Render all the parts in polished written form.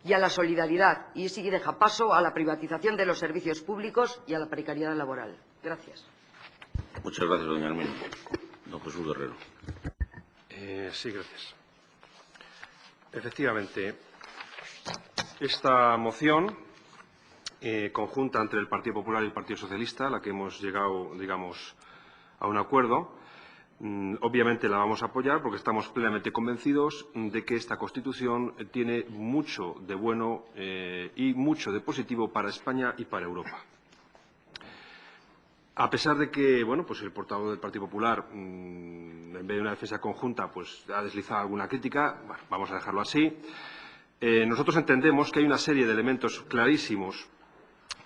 y a la solidaridad, y sí deja paso a la privatización de los servicios públicos y a la precariedad laboral. Gracias. Muchas gracias, doña Armino. Don Jesús Guerrero. Sí, gracias. Efectivamente, esta moción conjunta entre el Partido Popular y el Partido Socialista, a la que hemos llegado, digamos, a un acuerdo, obviamente la vamos a apoyar porque estamos plenamente convencidos de que esta Constitución tiene mucho de bueno y mucho de positivo para España y para Europa. A pesar de que, bueno, pues el portavoz del Partido Popular, en vez de una defensa conjunta, pues ha deslizado alguna crítica, bueno, vamos a dejarlo así. Nosotros entendemos que hay una serie de elementos clarísimos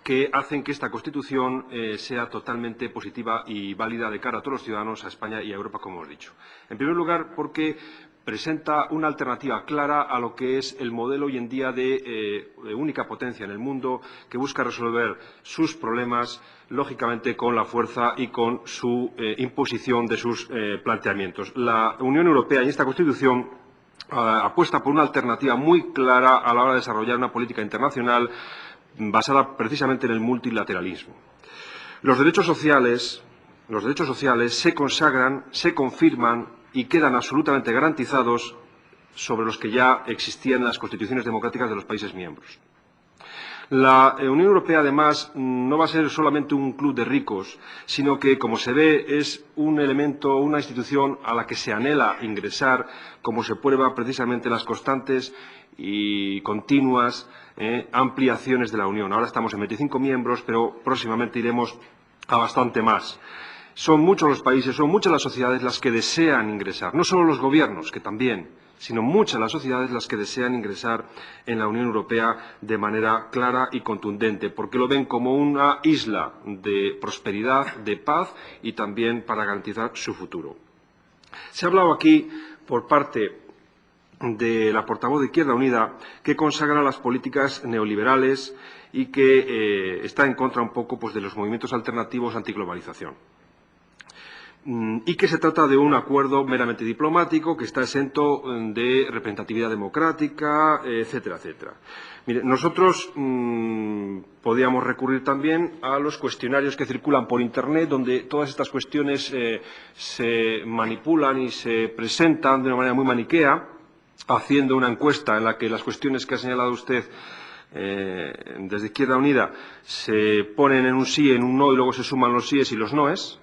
que hacen que esta Constitución sea totalmente positiva y válida de cara a todos los ciudadanos, a España y a Europa, como hemos dicho. En primer lugar, porque presenta una alternativa clara a lo que es el modelo hoy en día de única potencia en el mundo, que busca resolver sus problemas, lógicamente, con la fuerza y con su imposición de sus planteamientos. La Unión Europea y esta Constitución apuesta por una alternativa muy clara a la hora de desarrollar una política internacional basada precisamente en el multilateralismo. Los derechos sociales se consagran, se confirman y quedan absolutamente garantizados sobre los que ya existían en las constituciones democráticas de los países miembros. La Unión Europea, además, no va a ser solamente un club de ricos, sino que, como se ve, es un elemento, una institución a la que se anhela ingresar, como se prueba precisamente en las constantes y continuas ampliaciones de la Unión. Ahora estamos en 25 miembros, pero próximamente iremos a bastante más. Son muchos los países, son muchas las sociedades las que desean ingresar, no solo los gobiernos, que también, sino muchas las sociedades las que desean ingresar en la Unión Europea de manera clara y contundente, porque lo ven como una isla de prosperidad, de paz y también para garantizar su futuro. Se ha hablado aquí por parte de la portavoz de Izquierda Unida que consagra las políticas neoliberales y que está en contra un poco pues, de los movimientos alternativos antiglobalización. Y que se trata de un acuerdo meramente diplomático que está exento de representatividad democrática, etcétera, etcétera. Mire, nosotros podríamos recurrir también a los cuestionarios que circulan por Internet, donde todas estas cuestiones se manipulan y se presentan de una manera muy maniquea, haciendo una encuesta en la que las cuestiones que ha señalado usted desde Izquierda Unida se ponen en un sí, en un no, y luego se suman los síes y los noes.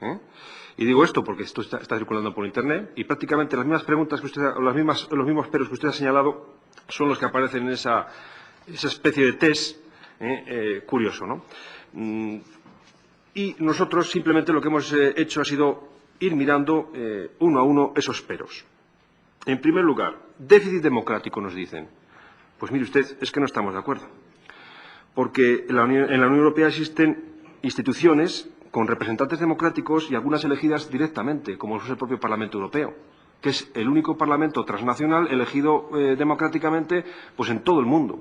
Y digo esto porque esto está circulando por Internet y prácticamente las mismas preguntas que usted, los mismos peros que usted ha señalado son los que aparecen en esa especie de test curioso, ¿no? Y nosotros simplemente lo que hemos hecho ha sido ir mirando uno a uno esos peros. En primer lugar, déficit democrático, nos dicen. Pues mire usted, es que no estamos de acuerdo. Porque en la Unión Europea existen instituciones con representantes democráticos y algunas elegidas directamente, como es el propio Parlamento Europeo, que es el único parlamento transnacional elegido democráticamente pues en todo el mundo.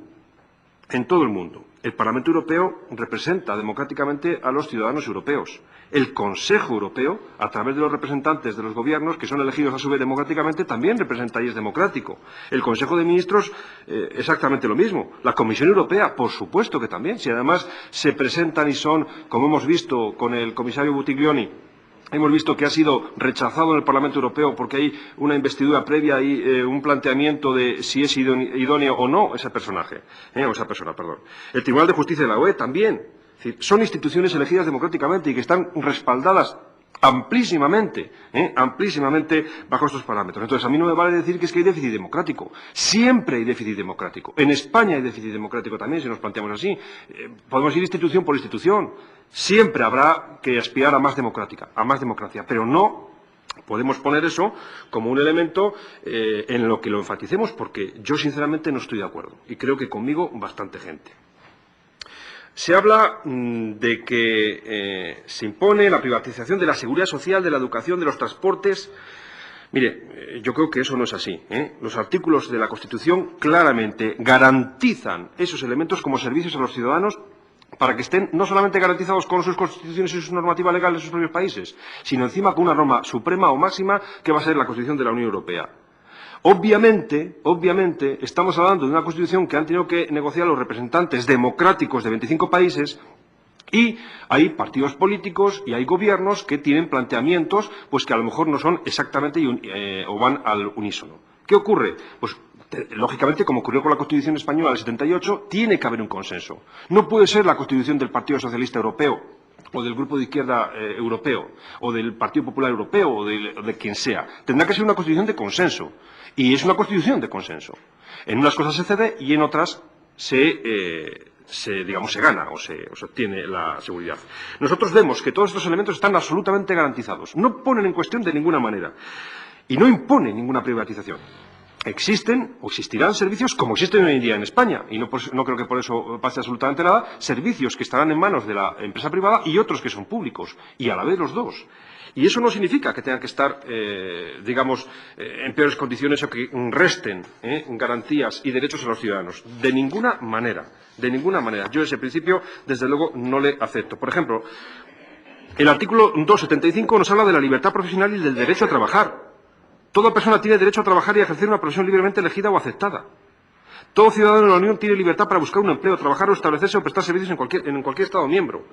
En todo el mundo. El Parlamento Europeo representa democráticamente a los ciudadanos europeos. El Consejo Europeo, a través de los representantes de los gobiernos, que son elegidos a su vez democráticamente, también representa y es democrático. El Consejo de Ministros, exactamente lo mismo. La Comisión Europea, por supuesto que también. Si además se presentan y son, como hemos visto con el comisario Buttiglione, hemos visto que ha sido rechazado en el Parlamento Europeo porque hay una investidura previa y un planteamiento de si es idóneo o no ese personaje, o esa persona, perdón. El Tribunal de Justicia de la UE también. Es decir, son instituciones elegidas democráticamente y que están respaldadas amplísimamente bajo estos parámetros. Entonces, a mí no me vale decir que es que hay déficit democrático. Siempre hay déficit democrático. En España hay déficit democrático también, si nos planteamos así. Podemos ir institución por institución. Siempre habrá que aspirar a más democracia, pero no podemos poner eso como un elemento en lo que lo enfaticemos, porque yo sinceramente no estoy de acuerdo. Y creo que conmigo bastante gente. Se habla de que se impone la privatización de la seguridad social, de la educación, de los transportes. Mire, yo creo que eso no es así. Los artículos de la Constitución claramente garantizan esos elementos como servicios a los ciudadanos para que estén no solamente garantizados con sus constituciones y sus normativas legales de sus propios países, sino encima con una norma suprema o máxima que va a ser la Constitución de la Unión Europea. Obviamente, estamos hablando de una Constitución que han tenido que negociar los representantes democráticos de 25 países y hay partidos políticos y hay gobiernos que tienen planteamientos pues que a lo mejor no son exactamente o van al unísono. ¿Qué ocurre? Pues lógicamente, como ocurrió con la Constitución española del 78, tiene que haber un consenso. No puede ser la Constitución del Partido Socialista Europeo o del Grupo de Izquierda Europeo o del Partido Popular Europeo o de quien sea. Tendrá que ser una Constitución de consenso. Y es una Constitución de consenso. En unas cosas se cede y en otras se gana o se obtiene la seguridad. Nosotros vemos que todos estos elementos están absolutamente garantizados. No ponen en cuestión de ninguna manera y no imponen ninguna privatización. Existen o existirán servicios como existen hoy en día en España, y no creo que por eso pase absolutamente nada, servicios que estarán en manos de la empresa privada y otros que son públicos, y a la vez los dos. Y eso no significa que tengan que estar, en peores condiciones o que resten garantías y derechos a los ciudadanos. De ninguna manera, de ninguna manera. Yo ese principio, desde luego, no le acepto. Por ejemplo, el artículo 275 nos habla de la libertad profesional y del derecho a trabajar. Toda persona tiene derecho a trabajar y a ejercer una profesión libremente elegida o aceptada. Todo ciudadano de la Unión tiene libertad para buscar un empleo, trabajar o establecerse o prestar servicios en cualquier Estado miembro.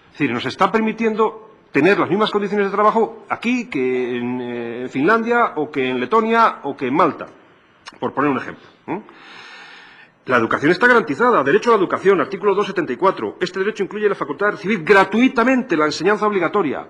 Es decir, nos está permitiendo tener las mismas condiciones de trabajo aquí que en Finlandia o que en Letonia o que en Malta, por poner un ejemplo. La educación está garantizada. Derecho a la educación, artículo 274. Este derecho incluye la facultad de recibir gratuitamente la enseñanza obligatoria.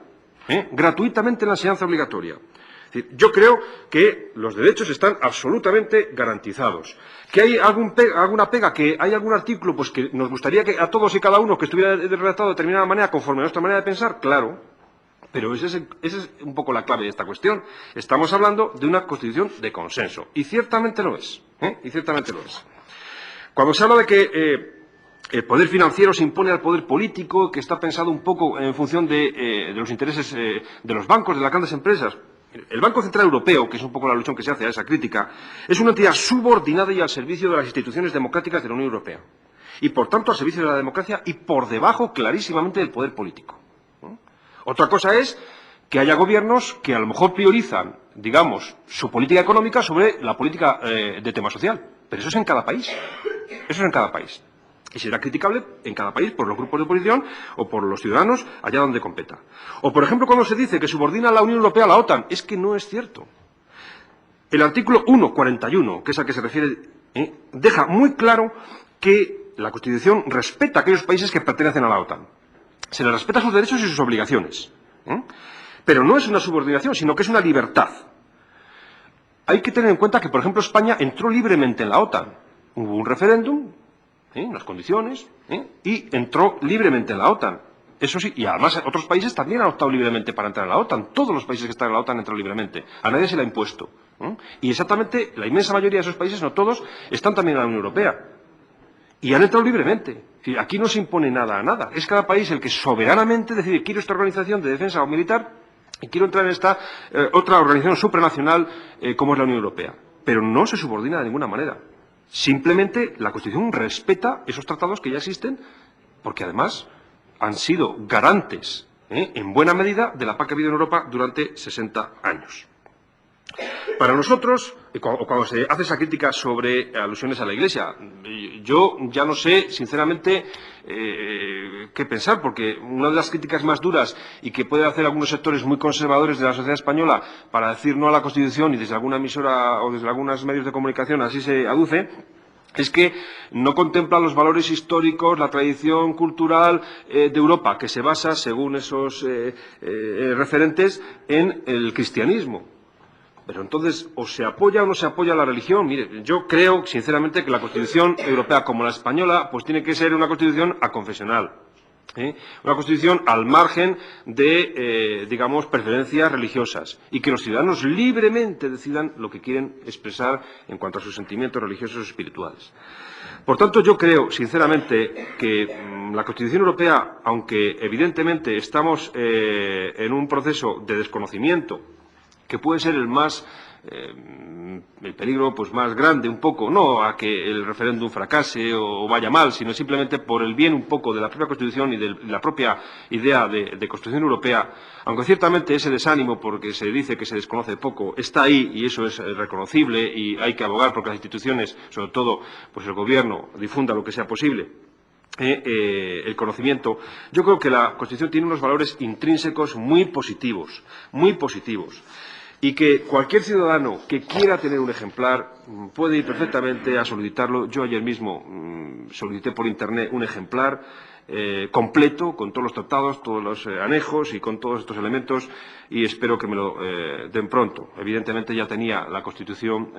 Gratuitamente la enseñanza obligatoria. Es decir, yo creo que los derechos están absolutamente garantizados. ¿Que hay alguna pega, que hay algún artículo pues que nos gustaría que a todos y cada uno que estuviera redactado de determinada manera conforme a nuestra manera de pensar? Claro, pero esa es un poco la clave de esta cuestión. Estamos hablando de una Constitución de consenso, y ciertamente lo es. Y ciertamente lo es. Cuando se habla de que el poder financiero se impone al poder político, que está pensado un poco en función de los intereses de los bancos, de las grandes empresas. El Banco Central Europeo, que es un poco la alusión que se hace a esa crítica, es una entidad subordinada y al servicio de las instituciones democráticas de la Unión Europea. Y, por tanto, al servicio de la democracia y por debajo, clarísimamente, del poder político. Otra cosa es que haya gobiernos que a lo mejor priorizan, digamos, su política económica sobre la política de tema social. Pero eso es en cada país. Eso es en cada país. Y será criticable en cada país por los grupos de oposición o por los ciudadanos allá donde competa. O, por ejemplo, cuando se dice que subordina a la Unión Europea a la OTAN, es que no es cierto. El artículo 141, que es al que se refiere, deja muy claro que la Constitución respeta a aquellos países que pertenecen a la OTAN. Se les respeta sus derechos y sus obligaciones. Pero no es una subordinación, sino que es una libertad. Hay que tener en cuenta que, por ejemplo, España entró libremente en la OTAN. Hubo un referéndum, unas condiciones, y entró libremente en la OTAN. Eso sí, y además otros países también han optado libremente para entrar en la OTAN. Todos los países que están en la OTAN han entrado libremente. A nadie se le ha impuesto. Y exactamente la inmensa mayoría de esos países, no todos, están también en la Unión Europea. Y han entrado libremente. Aquí no se impone nada a nada. Es cada país el que soberanamente decide: quiero esta organización de defensa o militar y quiero entrar en esta otra organización supranacional como es la Unión Europea. Pero no se subordina de ninguna manera. Simplemente la Constitución respeta esos tratados que ya existen, porque además han sido garantes, en buena medida, de la paz que ha habido en Europa durante 60 años. Para nosotros, cuando se hace esa crítica sobre alusiones a la Iglesia, yo ya no sé, sinceramente, qué pensar, porque una de las críticas más duras y que pueden hacer algunos sectores muy conservadores de la sociedad española para decir no a la Constitución, y desde alguna emisora o desde algunos medios de comunicación así se aduce, es que no contempla los valores históricos, la tradición cultural de Europa, que se basa, según esos referentes, en el cristianismo. Pero entonces, o se apoya o no se apoya la religión. Mire, yo creo, sinceramente, que la Constitución europea, como la española, pues tiene que ser una Constitución aconfesional. Una Constitución al margen de, digamos, preferencias religiosas. Y que los ciudadanos libremente decidan lo que quieren expresar en cuanto a sus sentimientos religiosos o espirituales. Por tanto, yo creo, sinceramente, que la Constitución europea, aunque evidentemente estamos en un proceso de desconocimiento, que puede ser el más el peligro pues más grande un poco, no a que el referéndum fracase o vaya mal, sino simplemente por el bien un poco de la propia Constitución y de la propia idea de Constitución Europea, aunque ciertamente ese desánimo porque se dice que se desconoce poco está ahí y eso es reconocible y hay que abogar porque las instituciones, sobre todo pues el Gobierno, difunda lo que sea posible. El conocimiento. Yo creo que la Constitución tiene unos valores intrínsecos muy positivos, y que cualquier ciudadano que quiera tener un ejemplar puede ir perfectamente a solicitarlo. Yo ayer mismo solicité por Internet un ejemplar completo, con todos los tratados, todos los anejos y con todos estos elementos, y espero que me lo den pronto. Evidentemente ya tenía la Constitución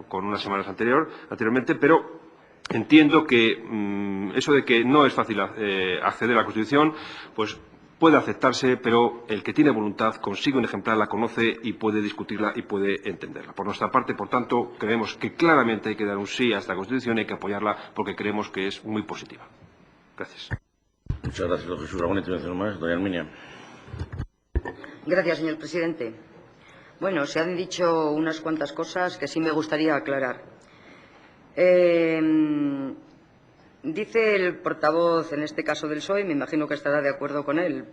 con unas semanas anteriormente, pero entiendo que eso de que no es fácil acceder a la Constitución, pues puede aceptarse, pero el que tiene voluntad consigue un ejemplar, la conoce y puede discutirla y puede entenderla. Por nuestra parte, por tanto, creemos que claramente hay que dar un sí a esta Constitución y hay que apoyarla porque creemos que es muy positiva. Gracias. Muchas gracias, don Jesús. ¿Alguna intervención más? Doña Herminia. Gracias, señor presidente. Bueno, se han dicho unas cuantas cosas que sí me gustaría aclarar. Dice el portavoz, en este caso del PSOE, me imagino que estará de acuerdo con él,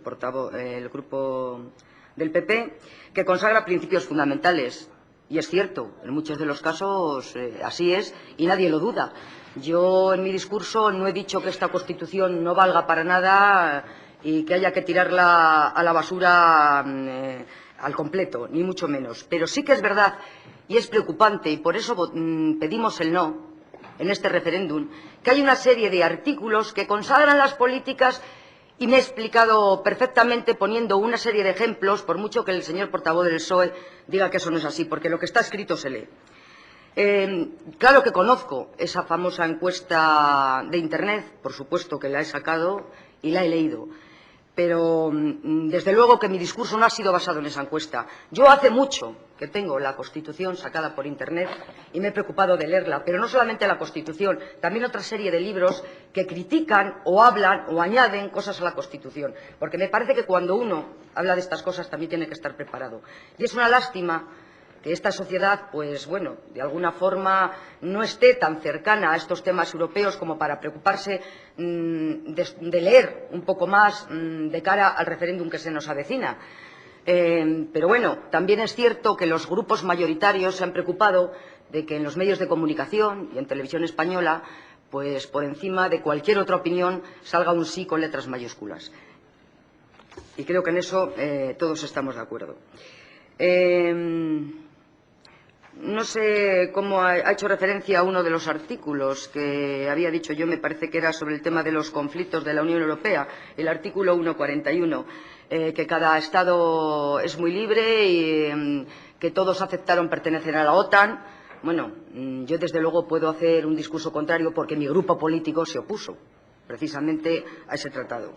el grupo del PP, que consagra principios fundamentales. Y es cierto, en muchos de los casos así es y nadie lo duda. Yo en mi discurso no he dicho que esta Constitución no valga para nada y que haya que tirarla a la basura al completo, ni mucho menos. Pero sí que es verdad y es preocupante, y por eso pedimos el no en este referéndum, que hay una serie de artículos que consagran las políticas, y me he explicado perfectamente poniendo una serie de ejemplos, por mucho que el señor portavoz del PSOE diga que eso no es así, porque lo que está escrito se lee. Claro que conozco esa famosa encuesta de Internet, por supuesto que la he sacado y la he leído, pero desde luego que mi discurso no ha sido basado en esa encuesta. Yo hace mucho que tengo la Constitución sacada por Internet y me he preocupado de leerla, pero no solamente la Constitución, también otra serie de libros que critican o hablan o añaden cosas a la Constitución, porque me parece que cuando uno habla de estas cosas también tiene que estar preparado. Y es una lástima que esta sociedad, pues bueno, de alguna forma no esté tan cercana a estos temas europeos como para preocuparse de leer un poco más de cara al referéndum que se nos avecina. Pero bueno, también es cierto que los grupos mayoritarios se han preocupado de que en los medios de comunicación y en Televisión Española, pues por encima de cualquier otra opinión, salga un sí con letras mayúsculas. Y creo que en eso todos estamos de acuerdo. No sé cómo ha hecho referencia a uno de los artículos que había dicho yo, me parece que era sobre el tema de los conflictos de la Unión Europea, el artículo 141, que cada Estado es muy libre y que todos aceptaron pertenecer a la OTAN. Bueno, yo desde luego puedo hacer un discurso contrario porque mi grupo político se opuso precisamente a ese tratado.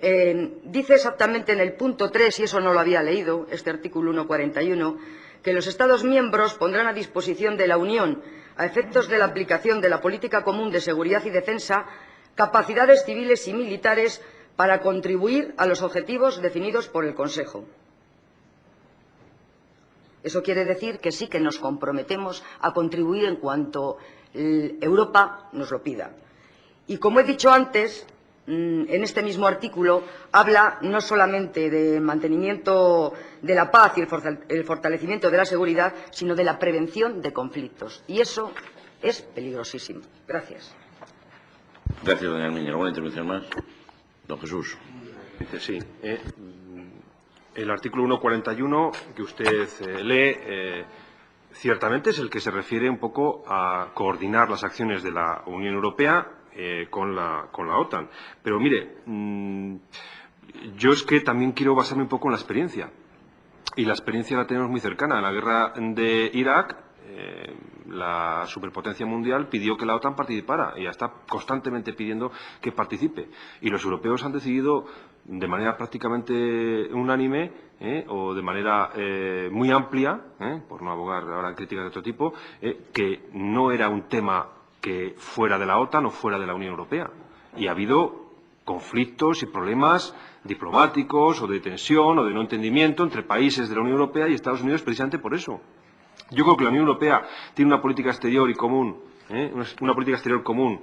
Dice exactamente en el punto 3, y eso no lo había leído, este artículo 141, que los Estados miembros pondrán a disposición de la Unión, a efectos de la aplicación de la política común de seguridad y defensa, capacidades civiles y militares para contribuir a los objetivos definidos por el Consejo. Eso quiere decir que sí que nos comprometemos a contribuir en cuanto Europa nos lo pida. Y como he dicho antes, en este mismo artículo habla no solamente de mantenimiento de la paz y el fortalecimiento de la seguridad, sino de la prevención de conflictos. Y eso es peligrosísimo. Gracias. Gracias, doña Herminia. ¿Alguna intervención más? Don Jesús. Sí. El artículo 141 que usted lee ciertamente es el que se refiere un poco a coordinar las acciones de la Unión Europea con la OTAN. Pero mire, yo es que también quiero basarme un poco en la experiencia. Y la experiencia la tenemos muy cercana. En la guerra de Irak, la superpotencia mundial pidió que la OTAN participara y está constantemente pidiendo que participe. Y los europeos han decidido de manera prácticamente unánime o de manera muy amplia, por no abogar ahora en críticas de otro tipo, que no era un tema que fuera de la OTAN o fuera de la Unión Europea. Y ha habido conflictos y problemas diplomáticos o de tensión o de no entendimiento entre países de la Unión Europea y Estados Unidos precisamente por eso. Yo creo que la Unión Europea tiene una política exterior y común, una política exterior común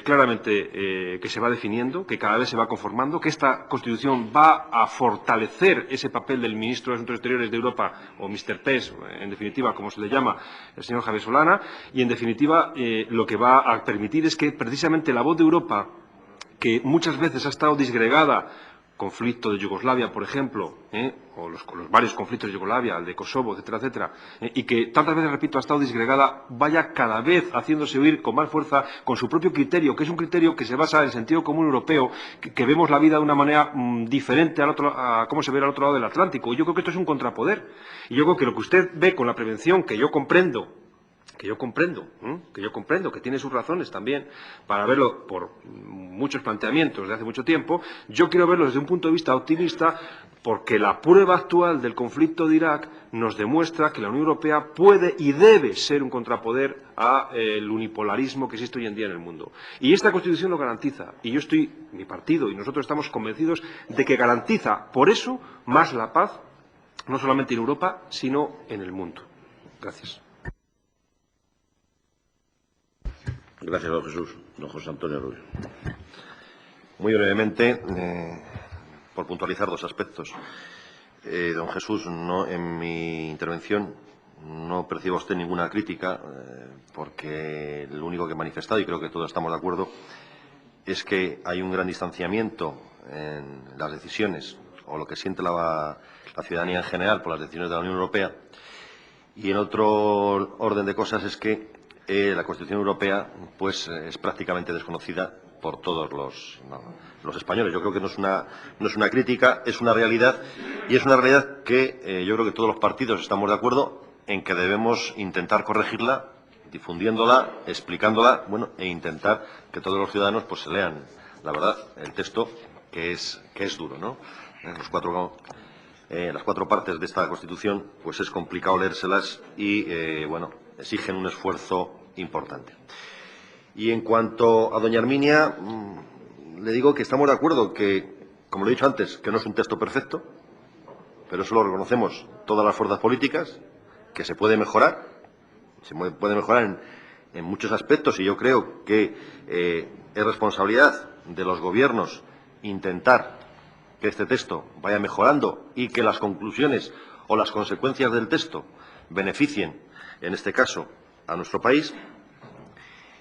claramente que se va definiendo, que cada vez se va conformando, que esta Constitución va a fortalecer ese papel del ministro de Asuntos Exteriores de Europa, o Mr. PES, en definitiva, como se le llama, el señor Javier Solana, y en definitiva lo que va a permitir es que precisamente la voz de Europa, que muchas veces ha estado disgregada, conflicto de Yugoslavia, por ejemplo, o los varios conflictos de Yugoslavia, el de Kosovo, etcétera, etcétera, y que tantas veces, repito, ha estado disgregada, vaya cada vez haciéndose oír con más fuerza, con su propio criterio, que es un criterio que se basa en el sentido común europeo, que vemos la vida de una manera diferente a cómo se ve al otro lado del Atlántico. Y yo creo que esto es un contrapoder. Y yo creo que lo que usted ve con la prevención, que yo comprendo, que tiene sus razones también para verlo por muchos planteamientos de hace mucho tiempo, yo quiero verlo desde un punto de vista optimista, porque la prueba actual del conflicto de Irak nos demuestra que la Unión Europea puede y debe ser un contrapoder al unipolarismo que existe hoy en día en el mundo. Y esta Constitución lo garantiza, y yo estoy, mi partido y nosotros estamos convencidos de que garantiza, por eso, más la paz, no solamente en Europa, sino en el mundo. Gracias. Gracias, don Jesús. Don José Antonio Rubio. Muy brevemente, por puntualizar dos aspectos. Don Jesús, en mi intervención no percibo a usted ninguna crítica, porque lo único que he manifestado, y creo que todos estamos de acuerdo, es que hay un gran distanciamiento en las decisiones, o lo que siente la ciudadanía en general por las decisiones de la Unión Europea. Y en otro orden de cosas es que la Constitución Europea pues es prácticamente desconocida por todos los españoles. Yo creo que no es una crítica, es una realidad, y es una realidad que yo creo que todos los partidos estamos de acuerdo en que debemos intentar corregirla, difundiéndola, explicándola, e intentar que todos los ciudadanos pues se lean, la verdad, el texto, que es duro, ¿no? Las cuatro partes de esta Constitución pues es complicado leérselas y exigen un esfuerzo importante. Y en cuanto a doña Herminia, le digo que estamos de acuerdo que, como le he dicho antes, que no es un texto perfecto, pero eso lo reconocemos todas las fuerzas políticas, que se puede mejorar en muchos aspectos, y yo creo que es responsabilidad de los gobiernos intentar que este texto vaya mejorando y que las conclusiones o las consecuencias del texto beneficien, en este caso, a nuestro país.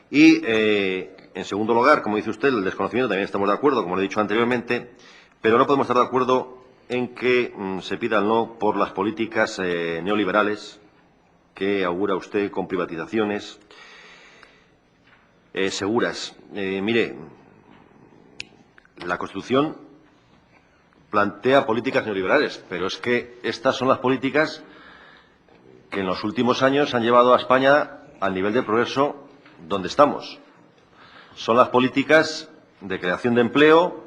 Y, en segundo lugar, como dice usted, el desconocimiento, también estamos de acuerdo, como le he dicho anteriormente, pero no podemos estar de acuerdo en que se pida el no por las políticas neoliberales que augura usted con privatizaciones seguras. Mire, la Constitución plantea políticas neoliberales, pero es que estas son las políticas que en los últimos años han llevado a España al nivel de progreso donde estamos. Son las políticas de creación de empleo,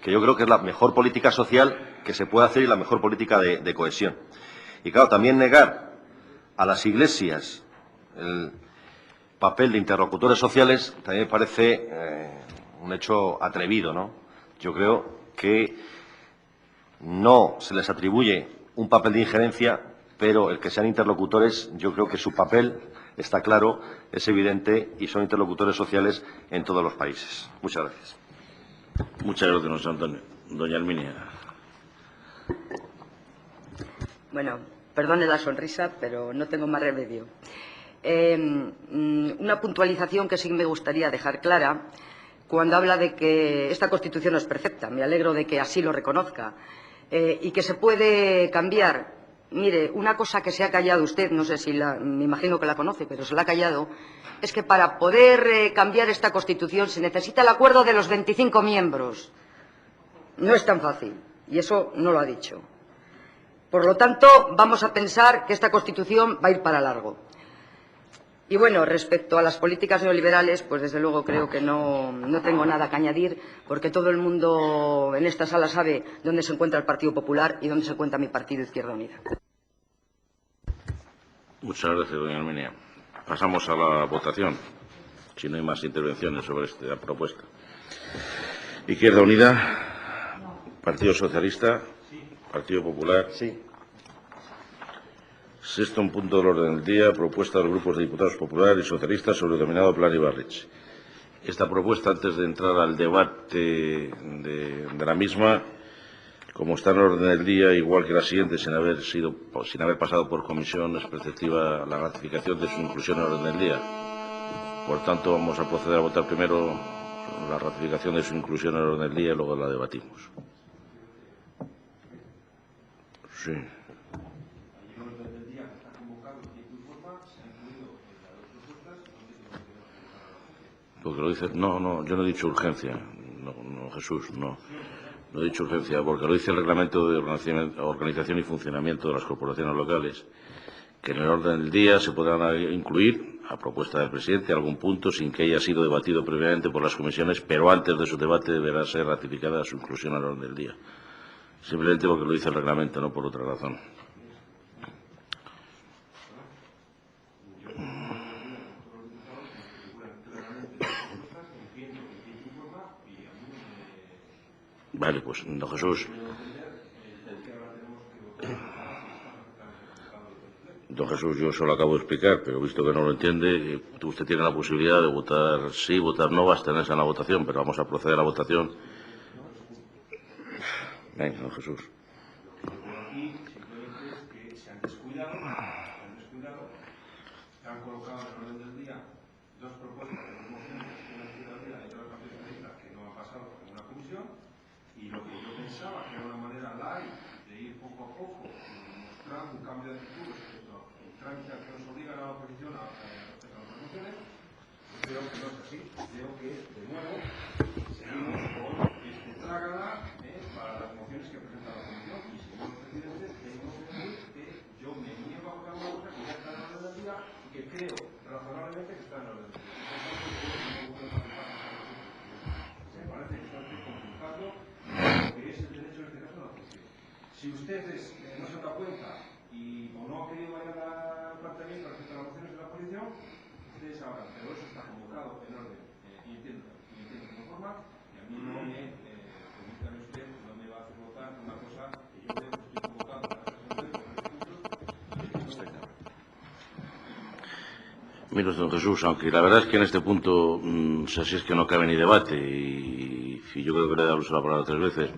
que yo creo que es la mejor política social que se puede hacer y la mejor política de cohesión. Y claro, también negar a las iglesias el papel de interlocutores sociales también me parece un hecho atrevido, ¿no? Yo creo que no se les atribuye un papel de injerencia, pero el que sean interlocutores, yo creo que su papel está claro, es evidente, y son interlocutores sociales en todos los países. Muchas gracias. Muchas gracias, don José Antonio. Doña Herminia. Bueno, perdone la sonrisa, pero no tengo más remedio. Una puntualización que sí me gustaría dejar clara cuando habla de que esta Constitución no es perfecta. Me alegro de que así lo reconozca y que se puede cambiar. Mire, una cosa que se ha callado usted, no sé si me imagino que la conoce, pero se la ha callado, es que para poder cambiar esta Constitución se necesita el acuerdo de los 25 miembros. No es tan fácil, y eso no lo ha dicho. Por lo tanto, vamos a pensar que esta Constitución va a ir para largo. Y bueno, respecto a las políticas neoliberales, pues desde luego creo que no tengo nada que añadir, porque todo el mundo en esta sala sabe dónde se encuentra el Partido Popular y dónde se encuentra mi partido Izquierda Unida. Muchas gracias, doña Herminia. Pasamos a la votación, si no hay más intervenciones sobre esta propuesta. Izquierda Unida, Partido Socialista, Partido Popular. Sí. Sexto punto del orden del día, propuesta de los grupos de diputados populares y socialistas sobre el denominado Plan Ibarretxe. Esta propuesta, antes de entrar al debate de la misma, como está en el orden del día, igual que la siguiente, sin haber pasado por comisión, es preceptiva la ratificación de su inclusión en el orden del día. Por tanto, vamos a proceder a votar primero la ratificación de su inclusión en el orden del día y luego la debatimos. Sí. Porque lo dice, no, yo no he dicho urgencia, no, Jesús, no he dicho urgencia, porque lo dice el reglamento de organización y funcionamiento de las corporaciones locales, que en el orden del día se podrán incluir, a propuesta del presidente, algún punto sin que haya sido debatido previamente por las comisiones, pero antes de su debate deberá ser ratificada su inclusión en el orden del día. Simplemente porque lo dice el reglamento, no por otra razón. Vale, pues, don Jesús. Don Jesús, yo solo acabo de explicar, pero visto que no lo entiende, usted tiene la posibilidad de votar sí, votar no, va a abstenerse en la votación, pero vamos a proceder a la votación. Venga, don Jesús. Y lo que yo pensaba que era una manera light de ir poco a poco, mostrando un cambio de actitud respecto a un trámite que nos obliga a la oposición a respetar las mociones, creo que no es así. Creo que, de nuevo, seguimos con este trágala para las mociones que presenta la comisión. Y, señor presidente, tengo que decir que yo me niego a votar una cosa que ya está en el orden del día y que creo razonablemente que está en el orden del día. Me parece que está complicado. Que es el derecho en este caso de la oposición. Si ustedes no se han dado cuenta o no han querido vayar al planteamiento respecto a las mociones de la oposición, ustedes sabrán, pero eso está convocado en orden y entiendo de esta forma, y a mí no me, permítame usted, no me va a hacer votar una cosa que yo creo que estoy convocado para esta sesión con este punto. Mire, don Jesús, aunque la verdad es que en este punto, si es que no cabe ni debate, y yo creo que le he dado la palabra 3 veces,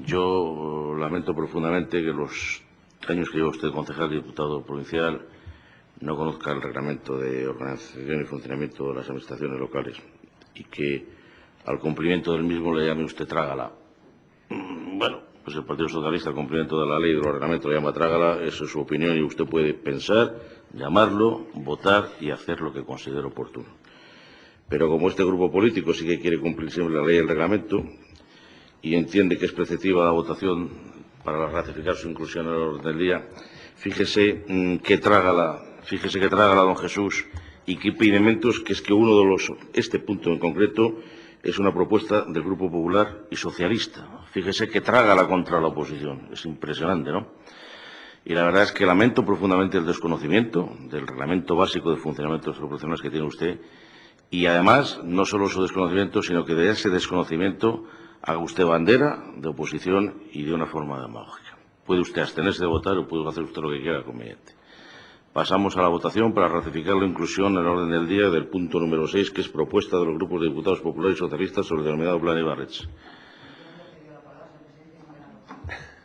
yo lamento profundamente que los años que lleva usted concejal y diputado provincial no conozca el reglamento de organización y funcionamiento de las administraciones locales y que al cumplimiento del mismo le llame usted trágala. Bueno, pues el Partido Socialista al cumplimiento de la ley y del reglamento le llama trágala, eso es su opinión y usted puede pensar, llamarlo, votar y hacer lo que considere oportuno. Pero como este grupo político sí que quiere cumplir siempre la ley y el reglamento y entiende que es preceptiva la votación para ratificar su inclusión en el orden del día, fíjese que trágala, don Jesús, y qué impedimentos, que es que este punto en concreto es una propuesta del Grupo Popular y Socialista. Fíjese que trágala contra la oposición. Es impresionante, ¿no? Y la verdad es que lamento profundamente el desconocimiento del reglamento básico de funcionamiento de las corporaciones que tiene usted. Y además, no solo su desconocimiento, sino que de ese desconocimiento haga usted bandera de oposición y de una forma demagógica. Puede usted abstenerse de votar o puede hacer usted lo que quiera conveniente. Pasamos a la votación para ratificar la inclusión en el orden del día del punto número 6, que es propuesta de los grupos de diputados populares y socialistas sobre el denominado Plan Ibarretxe.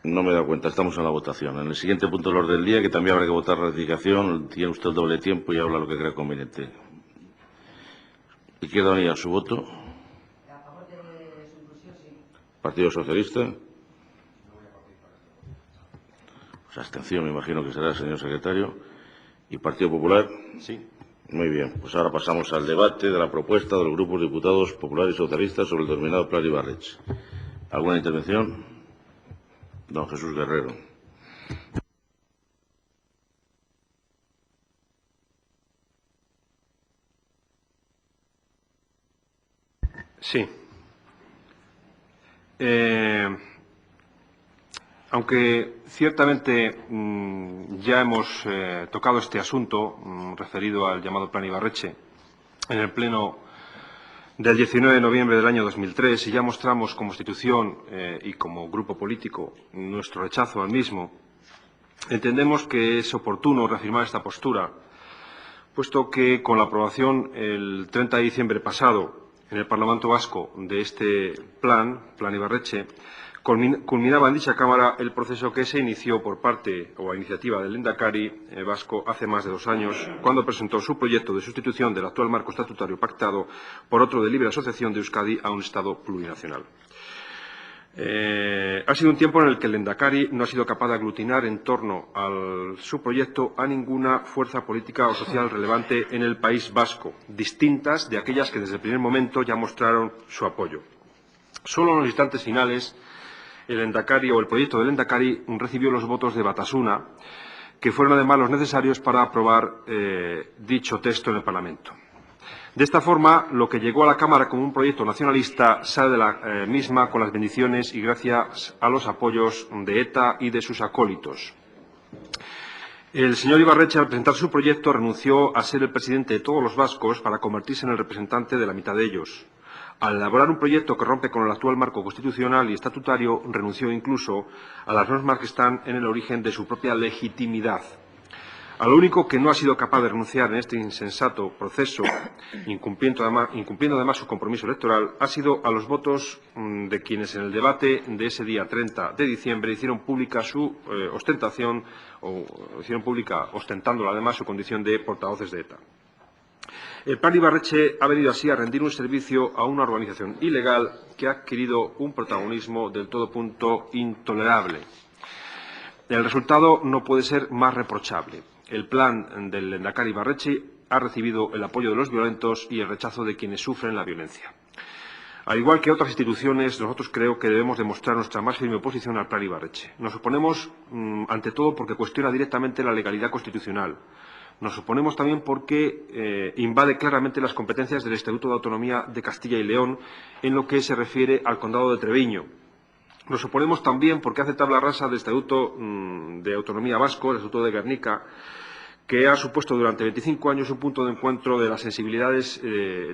No me he dado cuenta, estamos en la votación. En el siguiente punto del orden del día, que también habrá que votar ratificación, tiene usted el doble tiempo y habla lo que crea conveniente. Izquierda Unida, su voto. A favor de su inclusión, sí. Partido Socialista. Pues abstención, me imagino que será el señor secretario. ¿Y Partido Popular? Sí. Muy bien, pues ahora pasamos al debate de la propuesta de los grupos de diputados populares y socialistas sobre el denominado Plan Ibarretxe. ¿Alguna intervención? Don Jesús Guerrero. Sí. Aunque ciertamente ya hemos tocado este asunto referido al llamado Plan Ibarretxe en el Pleno del 19 de noviembre del año 2003 y ya mostramos como institución y como grupo político nuestro rechazo al mismo, entendemos que es oportuno reafirmar esta postura, puesto que con la aprobación el 30 de diciembre pasado en el Parlamento Vasco de este plan Ibarretxe, culminaba en dicha Cámara el proceso que se inició por parte o a iniciativa del Lehendakari vasco hace más de 2 años, cuando presentó su proyecto de sustitución del actual marco estatutario pactado por otro de libre asociación de Euskadi a un Estado plurinacional. Ha sido un tiempo en el que el Lehendakari no ha sido capaz de aglutinar en torno a su proyecto a ninguna fuerza política o social relevante en el País Vasco, distintas de aquellas que desde el primer momento ya mostraron su apoyo. Solo en los instantes finales, el Lehendakari o el proyecto del Lehendakari recibió los votos de Batasuna, que fueron además los necesarios para aprobar dicho texto en el Parlamento. De esta forma, lo que llegó a la Cámara como un proyecto nacionalista sale de la misma con las bendiciones y gracias a los apoyos de ETA y de sus acólitos. El señor Ibarretxe, al presentar su proyecto, renunció a ser el presidente de todos los vascos para convertirse en el representante de la mitad de ellos. Al elaborar un proyecto que rompe con el actual marco constitucional y estatutario, renunció incluso a las normas que están en el origen de su propia legitimidad. A lo único que no ha sido capaz de renunciar en este insensato proceso, incumpliendo además su compromiso electoral, ha sido a los votos de quienes en el debate de ese día 30 de diciembre hicieron pública su ostentación, o hicieron pública, ostentándola además, su condición de portavoces de ETA. El plan Ibarretxe ha venido así a rendir un servicio a una organización ilegal que ha adquirido un protagonismo del todo punto intolerable. El resultado no puede ser más reprochable. El plan del Lehendakari Ibarretxe ha recibido el apoyo de los violentos y el rechazo de quienes sufren la violencia. Al igual que otras instituciones, nosotros creo que debemos demostrar nuestra más firme oposición al plan Ibarretxe. Nos oponemos, ante todo, porque cuestiona directamente la legalidad constitucional. Nos oponemos también porque invade claramente las competencias del Estatuto de Autonomía de Castilla y León en lo que se refiere al Condado de Treviño. Nos oponemos también porque hace tabla rasa del Estatuto de Autonomía Vasco, el Estatuto de Gernika, que ha supuesto durante 25 años un punto de encuentro de las sensibilidades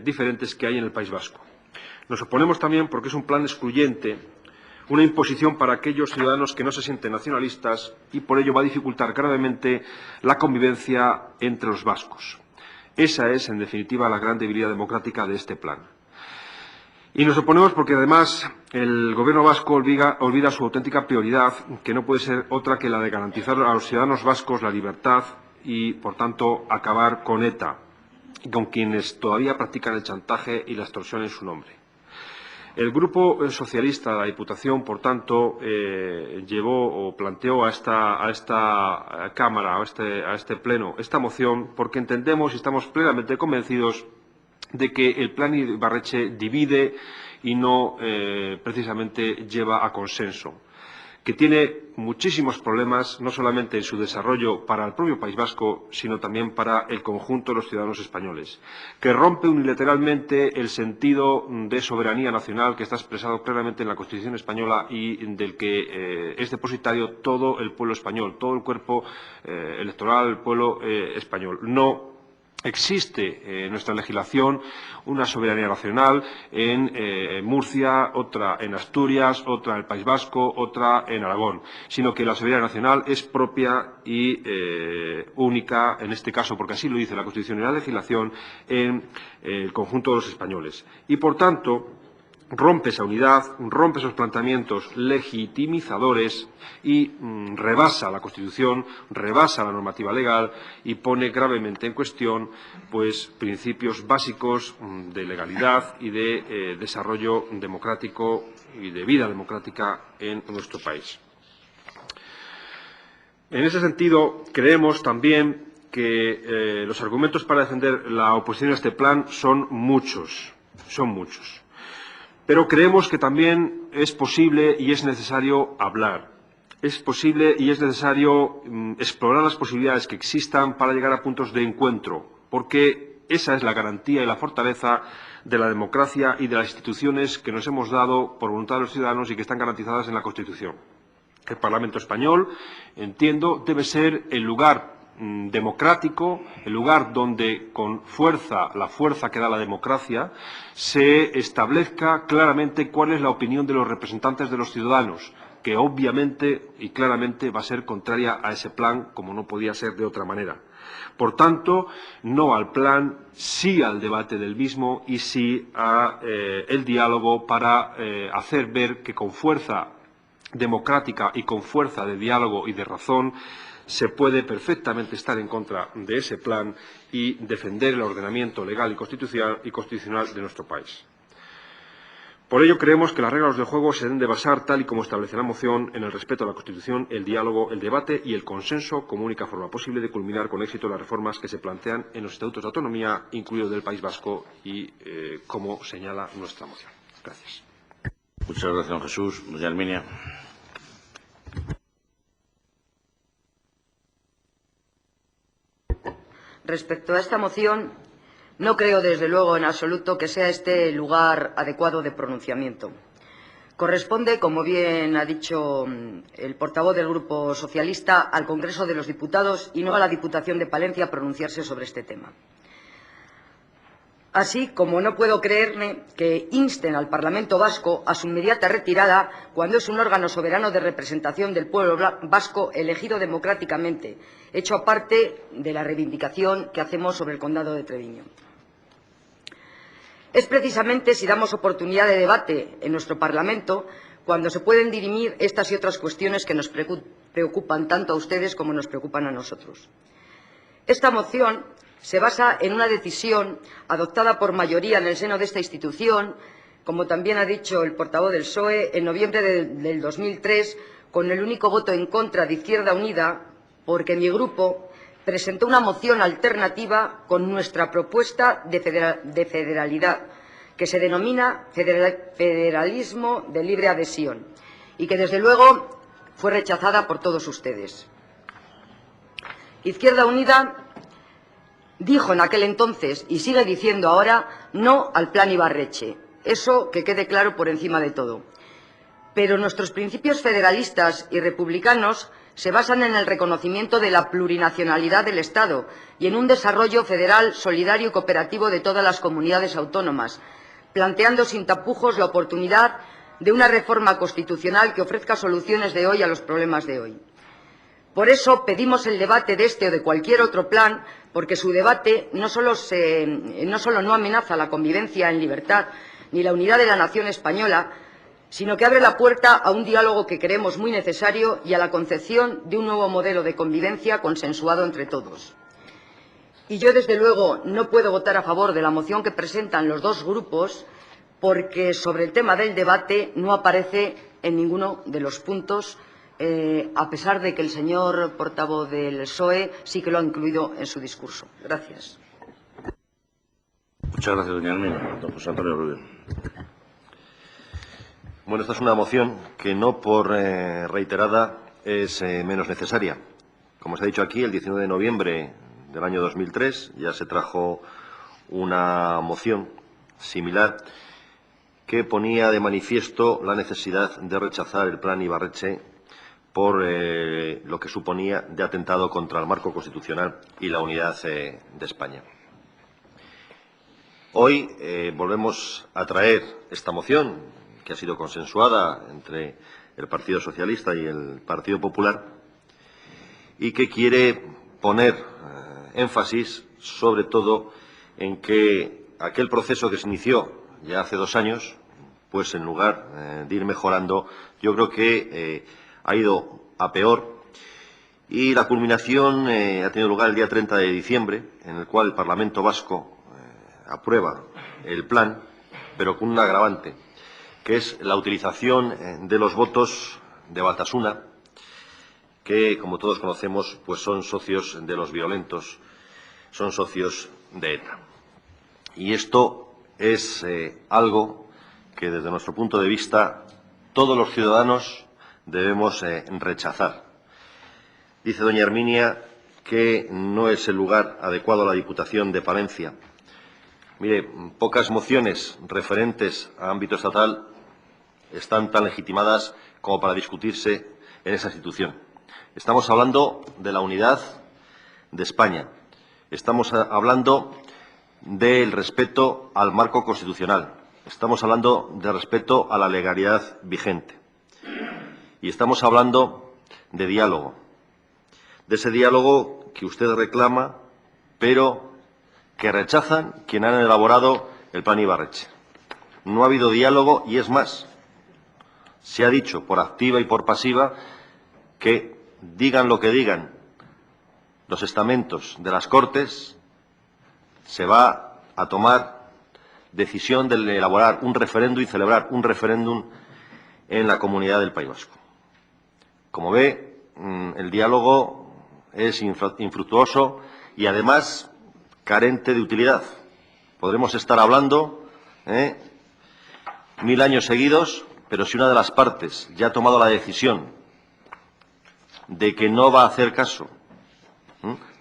diferentes que hay en el País Vasco. Nos oponemos también porque es un plan excluyente, una imposición para aquellos ciudadanos que no se sienten nacionalistas y por ello va a dificultar gravemente la convivencia entre los vascos. Esa es, en definitiva, la gran debilidad democrática de este plan. Y nos oponemos porque, además, el Gobierno vasco olvida su auténtica prioridad, que no puede ser otra que la de garantizar a los ciudadanos vascos la libertad y, por tanto, acabar con ETA, y con quienes todavía practican el chantaje y la extorsión en su nombre. El Grupo Socialista de la Diputación, por tanto, llevó o planteó a esta Cámara, a este Pleno, esta moción, porque entendemos y estamos plenamente convencidos de que el plan Ibarretxe divide y no precisamente lleva a consenso, que tiene muchísimos problemas, no solamente en su desarrollo para el propio País Vasco, sino también para el conjunto de los ciudadanos españoles, que rompe unilateralmente el sentido de soberanía nacional que está expresado claramente en la Constitución española y del que es depositario todo el pueblo español, todo el cuerpo electoral del pueblo español. No existe en nuestra legislación una soberanía nacional en Murcia, otra en Asturias, otra en el País Vasco, otra en Aragón, sino que la soberanía nacional es propia y única, en este caso, porque así lo dice la Constitución y la legislación, en el conjunto de los españoles. Y, por tanto, rompe esa unidad, rompe esos planteamientos legitimizadores y rebasa la Constitución, rebasa la normativa legal y pone gravemente en cuestión pues, principios básicos de legalidad y de desarrollo democrático y de vida democrática en nuestro país. En ese sentido, creemos también que los argumentos para defender la oposición a este plan son muchos. Pero creemos que también es posible y es necesario hablar. Es posible y es necesario explorar las posibilidades que existan para llegar a puntos de encuentro, porque esa es la garantía y la fortaleza de la democracia y de las instituciones que nos hemos dado por voluntad de los ciudadanos y que están garantizadas en la Constitución. El Parlamento español, entiendo, debe ser el lugar democrático, el lugar donde con la fuerza que da la democracia, se establezca claramente cuál es la opinión de los representantes de los ciudadanos, que obviamente y claramente va a ser contraria a ese plan, como no podía ser de otra manera. Por tanto, no al plan, sí al debate del mismo y sí al diálogo para hacer ver que con fuerza democrática y con fuerza de diálogo y de razón se puede perfectamente estar en contra de ese plan y defender el ordenamiento legal y constitucional de nuestro país. Por ello, creemos que las reglas del juego se deben de basar, tal y como establece la moción, en el respeto a la Constitución, el diálogo, el debate y el consenso como única forma posible de culminar con éxito las reformas que se plantean en los estatutos de autonomía, incluido del País Vasco, y como señala nuestra moción. Gracias. Muchas gracias, don Jesús. Doña Herminia. Respecto a esta moción, no creo, desde luego, en absoluto que sea este el lugar adecuado de pronunciamiento. Corresponde, como bien ha dicho el portavoz del Grupo Socialista, al Congreso de los Diputados y no a la Diputación de Palencia pronunciarse sobre este tema. Así como no puedo creerme que insten al Parlamento vasco a su inmediata retirada cuando es un órgano soberano de representación del pueblo vasco elegido democráticamente, hecho aparte de la reivindicación que hacemos sobre el Condado de Treviño. Es precisamente si damos oportunidad de debate en nuestro Parlamento cuando se pueden dirimir estas y otras cuestiones que nos preocupan tanto a ustedes como nos preocupan a nosotros. Esta moción se basa en una decisión adoptada por mayoría en el seno de esta institución, como también ha dicho el portavoz del PSOE, en noviembre del 2003, con el único voto en contra de Izquierda Unida, porque mi grupo presentó una moción alternativa con nuestra propuesta de federalidad, que se denomina federalismo de libre adhesión, y que desde luego fue rechazada por todos ustedes. Izquierda Unida dijo en aquel entonces, y sigue diciendo ahora, no al plan Ibarretxe. Eso que quede claro por encima de todo. Pero nuestros principios federalistas y republicanos se basan en el reconocimiento de la plurinacionalidad del Estado y en un desarrollo federal, solidario y cooperativo de todas las comunidades autónomas, planteando sin tapujos la oportunidad de una reforma constitucional que ofrezca soluciones de hoy a los problemas de hoy. Por eso pedimos el debate de este o de cualquier otro plan, porque su debate no solo no amenaza la convivencia en libertad ni la unidad de la nación española, sino que abre la puerta a un diálogo que creemos muy necesario y a la concepción de un nuevo modelo de convivencia consensuado entre todos. Y yo, desde luego, no puedo votar a favor de la moción que presentan los dos grupos, porque sobre el tema del debate no aparece en ninguno de los puntos, a pesar de que el señor portavoz del PSOE sí que lo ha incluido en su discurso. Gracias. Muchas gracias, doña Herminia. Don José Antonio Rubio. Bueno, esta es una moción que no por reiterada es menos necesaria. Como se ha dicho aquí, el 19 de noviembre del año 2003 ya se trajo una moción similar que ponía de manifiesto la necesidad de rechazar el plan Ibarretxe por lo que suponía de atentado contra el marco constitucional y la unidad de España. Hoy volvemos a traer esta moción, que ha sido consensuada entre el Partido Socialista y el Partido Popular, y que quiere poner énfasis, sobre todo, en que aquel proceso que se inició ya hace 2 años, pues en lugar de ir mejorando, yo creo que ha ido a peor, y la culminación ha tenido lugar el día 30 de diciembre, en el cual el Parlamento Vasco aprueba el plan, pero con un agravante, que es la utilización de los votos de Batasuna, que, como todos conocemos, pues son socios de los violentos, son socios de ETA. Y esto es algo que, desde nuestro punto de vista, todos los ciudadanos debemos rechazar. Dice doña Herminia que no es el lugar adecuado a la Diputación de Palencia. Mire, pocas mociones referentes a ámbito estatal están tan legitimadas como para discutirse en esa institución. Estamos hablando de la unidad de España. Estamos hablando del respeto al marco constitucional. Estamos hablando de respeto a la legalidad vigente. Y estamos hablando de diálogo, de ese diálogo que usted reclama, pero que rechazan quienes han elaborado el plan Ibarretxe. No ha habido diálogo y, es más, se ha dicho por activa y por pasiva que, digan lo que digan los estamentos de las Cortes, se va a tomar decisión de elaborar un referéndum y celebrar un referéndum en la Comunidad del País Vasco. Como ve, el diálogo es infructuoso y, además, carente de utilidad. Podremos estar hablando 1000 años seguidos, pero si una de las partes ya ha tomado la decisión de que no va a hacer caso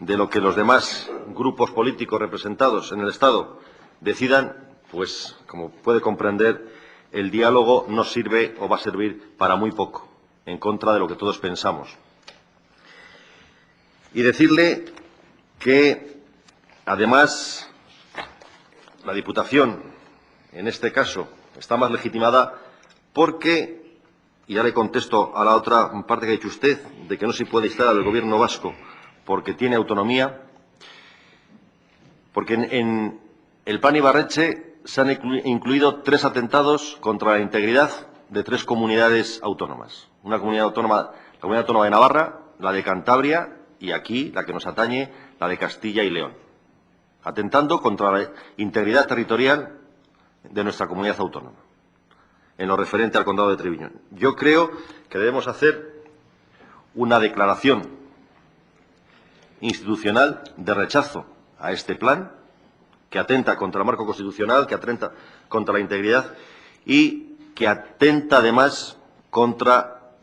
de lo que los demás grupos políticos representados en el Estado decidan, pues, como puede comprender, el diálogo no sirve o va a servir para muy poco, en contra de lo que todos pensamos. Y decirle que, además, la Diputación, en este caso, está más legitimada porque, y ya le contesto a la otra parte que ha dicho usted, de que no se puede instar al Gobierno vasco porque tiene autonomía, porque en el plan Ibarretxe se han incluido 3 atentados contra la integridad de 3 comunidades autónomas. Una comunidad autónoma, la comunidad autónoma de Navarra, la de Cantabria y aquí, la que nos atañe, la de Castilla y León, atentando contra la integridad territorial de nuestra comunidad autónoma, en lo referente al condado de Treviño. Yo creo que debemos hacer una declaración institucional de rechazo a este plan, que atenta contra el marco constitucional, que atenta contra la integridad y que atenta, además, contra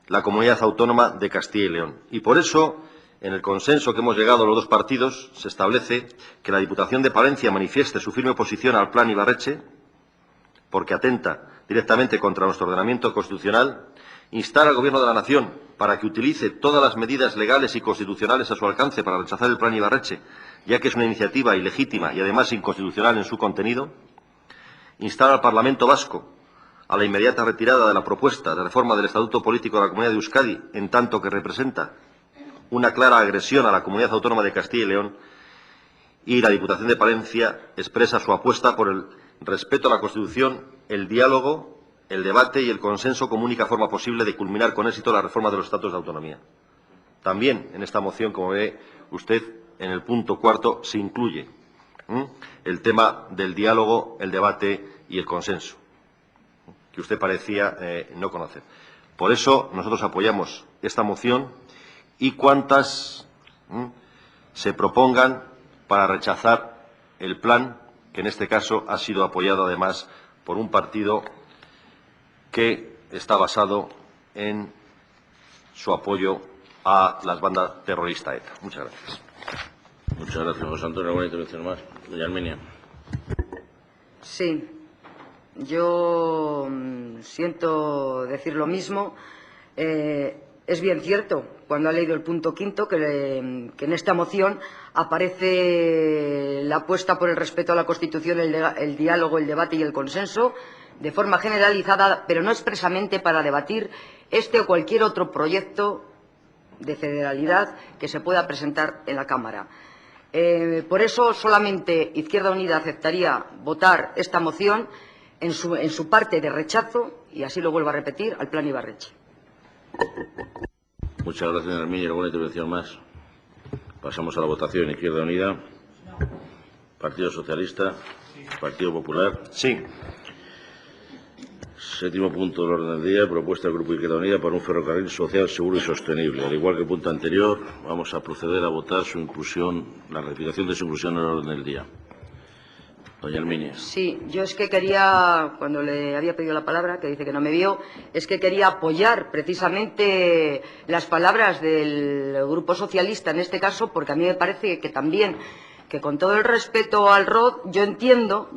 la comunidad autónoma de Castilla y León. Y por eso, en el consenso que hemos llegado los 2 partidos, se establece que la Diputación de Palencia manifieste su firme oposición al plan Ibarretxe, porque atenta directamente contra nuestro ordenamiento constitucional, instar al Gobierno de la Nación para que utilice todas las medidas legales y constitucionales a su alcance para rechazar el plan Ibarretxe, ya que es una iniciativa ilegítima y, además, inconstitucional en su contenido, instar al Parlamento vasco a la inmediata retirada de la propuesta de reforma del Estatuto Político de la Comunidad de Euskadi, en tanto que representa una clara agresión a la Comunidad Autónoma de Castilla y León, y la Diputación de Palencia expresa su apuesta por el respeto a la Constitución, el diálogo, el debate y el consenso como única forma posible de culminar con éxito la reforma de los estatutos de autonomía. También en esta moción, como ve usted, en el punto 4 se incluye el tema del diálogo, el debate y el consenso, que usted parecía no conocer. Por eso nosotros apoyamos esta moción y cuantas se propongan para rechazar el plan, que en este caso ha sido apoyado, además, por un partido que está basado en su apoyo a las bandas terroristas ETA. Muchas gracias. Muchas gracias, José Antonio. ¿Alguna intervención más? Doña Arminia. Sí, yo siento decir lo mismo. Es bien cierto, cuando ha leído el punto 5, que en esta moción aparece la apuesta por el respeto a la Constitución, el diálogo, el debate y el consenso, de forma generalizada, pero no expresamente para debatir este o cualquier otro proyecto de federalidad que se pueda presentar en la Cámara. Por eso solamente Izquierda Unida aceptaría votar esta moción en su parte de rechazo, y así lo vuelvo a repetir, al plan Ibarretxe. Muchas gracias, señora Armiño. ¿Alguna intervención más? Pasamos a la votación. Izquierda Unida. Partido Socialista. Partido Popular. Sí. 7º punto del orden del día. Propuesta del Grupo Izquierda Unida para un ferrocarril social, seguro y sostenible. Al igual que el punto anterior, vamos a proceder a votar su inclusión, la ratificación de su inclusión en el orden del día. Doña Arminia. Sí, yo es que quería, cuando le había pedido la palabra, que dice que no me vio, es que quería apoyar precisamente las palabras del Grupo Socialista en este caso, porque a mí me parece que también, que con todo el respeto al ROD, yo entiendo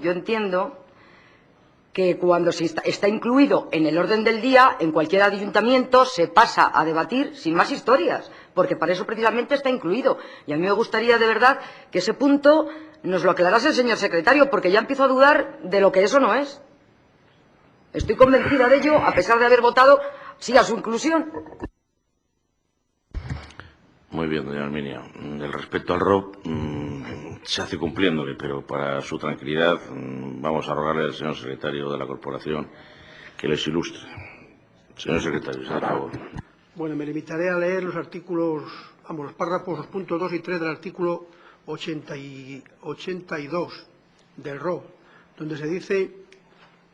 que cuando está incluido en el orden del día, en cualquier ayuntamiento se pasa a debatir sin más historias, porque para eso precisamente está incluido. Y a mí me gustaría de verdad que ese punto nos lo aclarase el señor secretario, porque ya empiezo a dudar de lo que eso no es. Estoy convencida de ello, a pesar de haber votado sí a su inclusión. Muy bien, doña Herminia. El respeto al ROP se hace cumpliéndole, pero para su tranquilidad vamos a rogarle al señor secretario de la corporación que les ilustre. Señor secretario, por favor. Bueno, me limitaré a leer los artículos, los párrafos, los puntos 2 y 3 del artículo 82 del RO, donde se dice,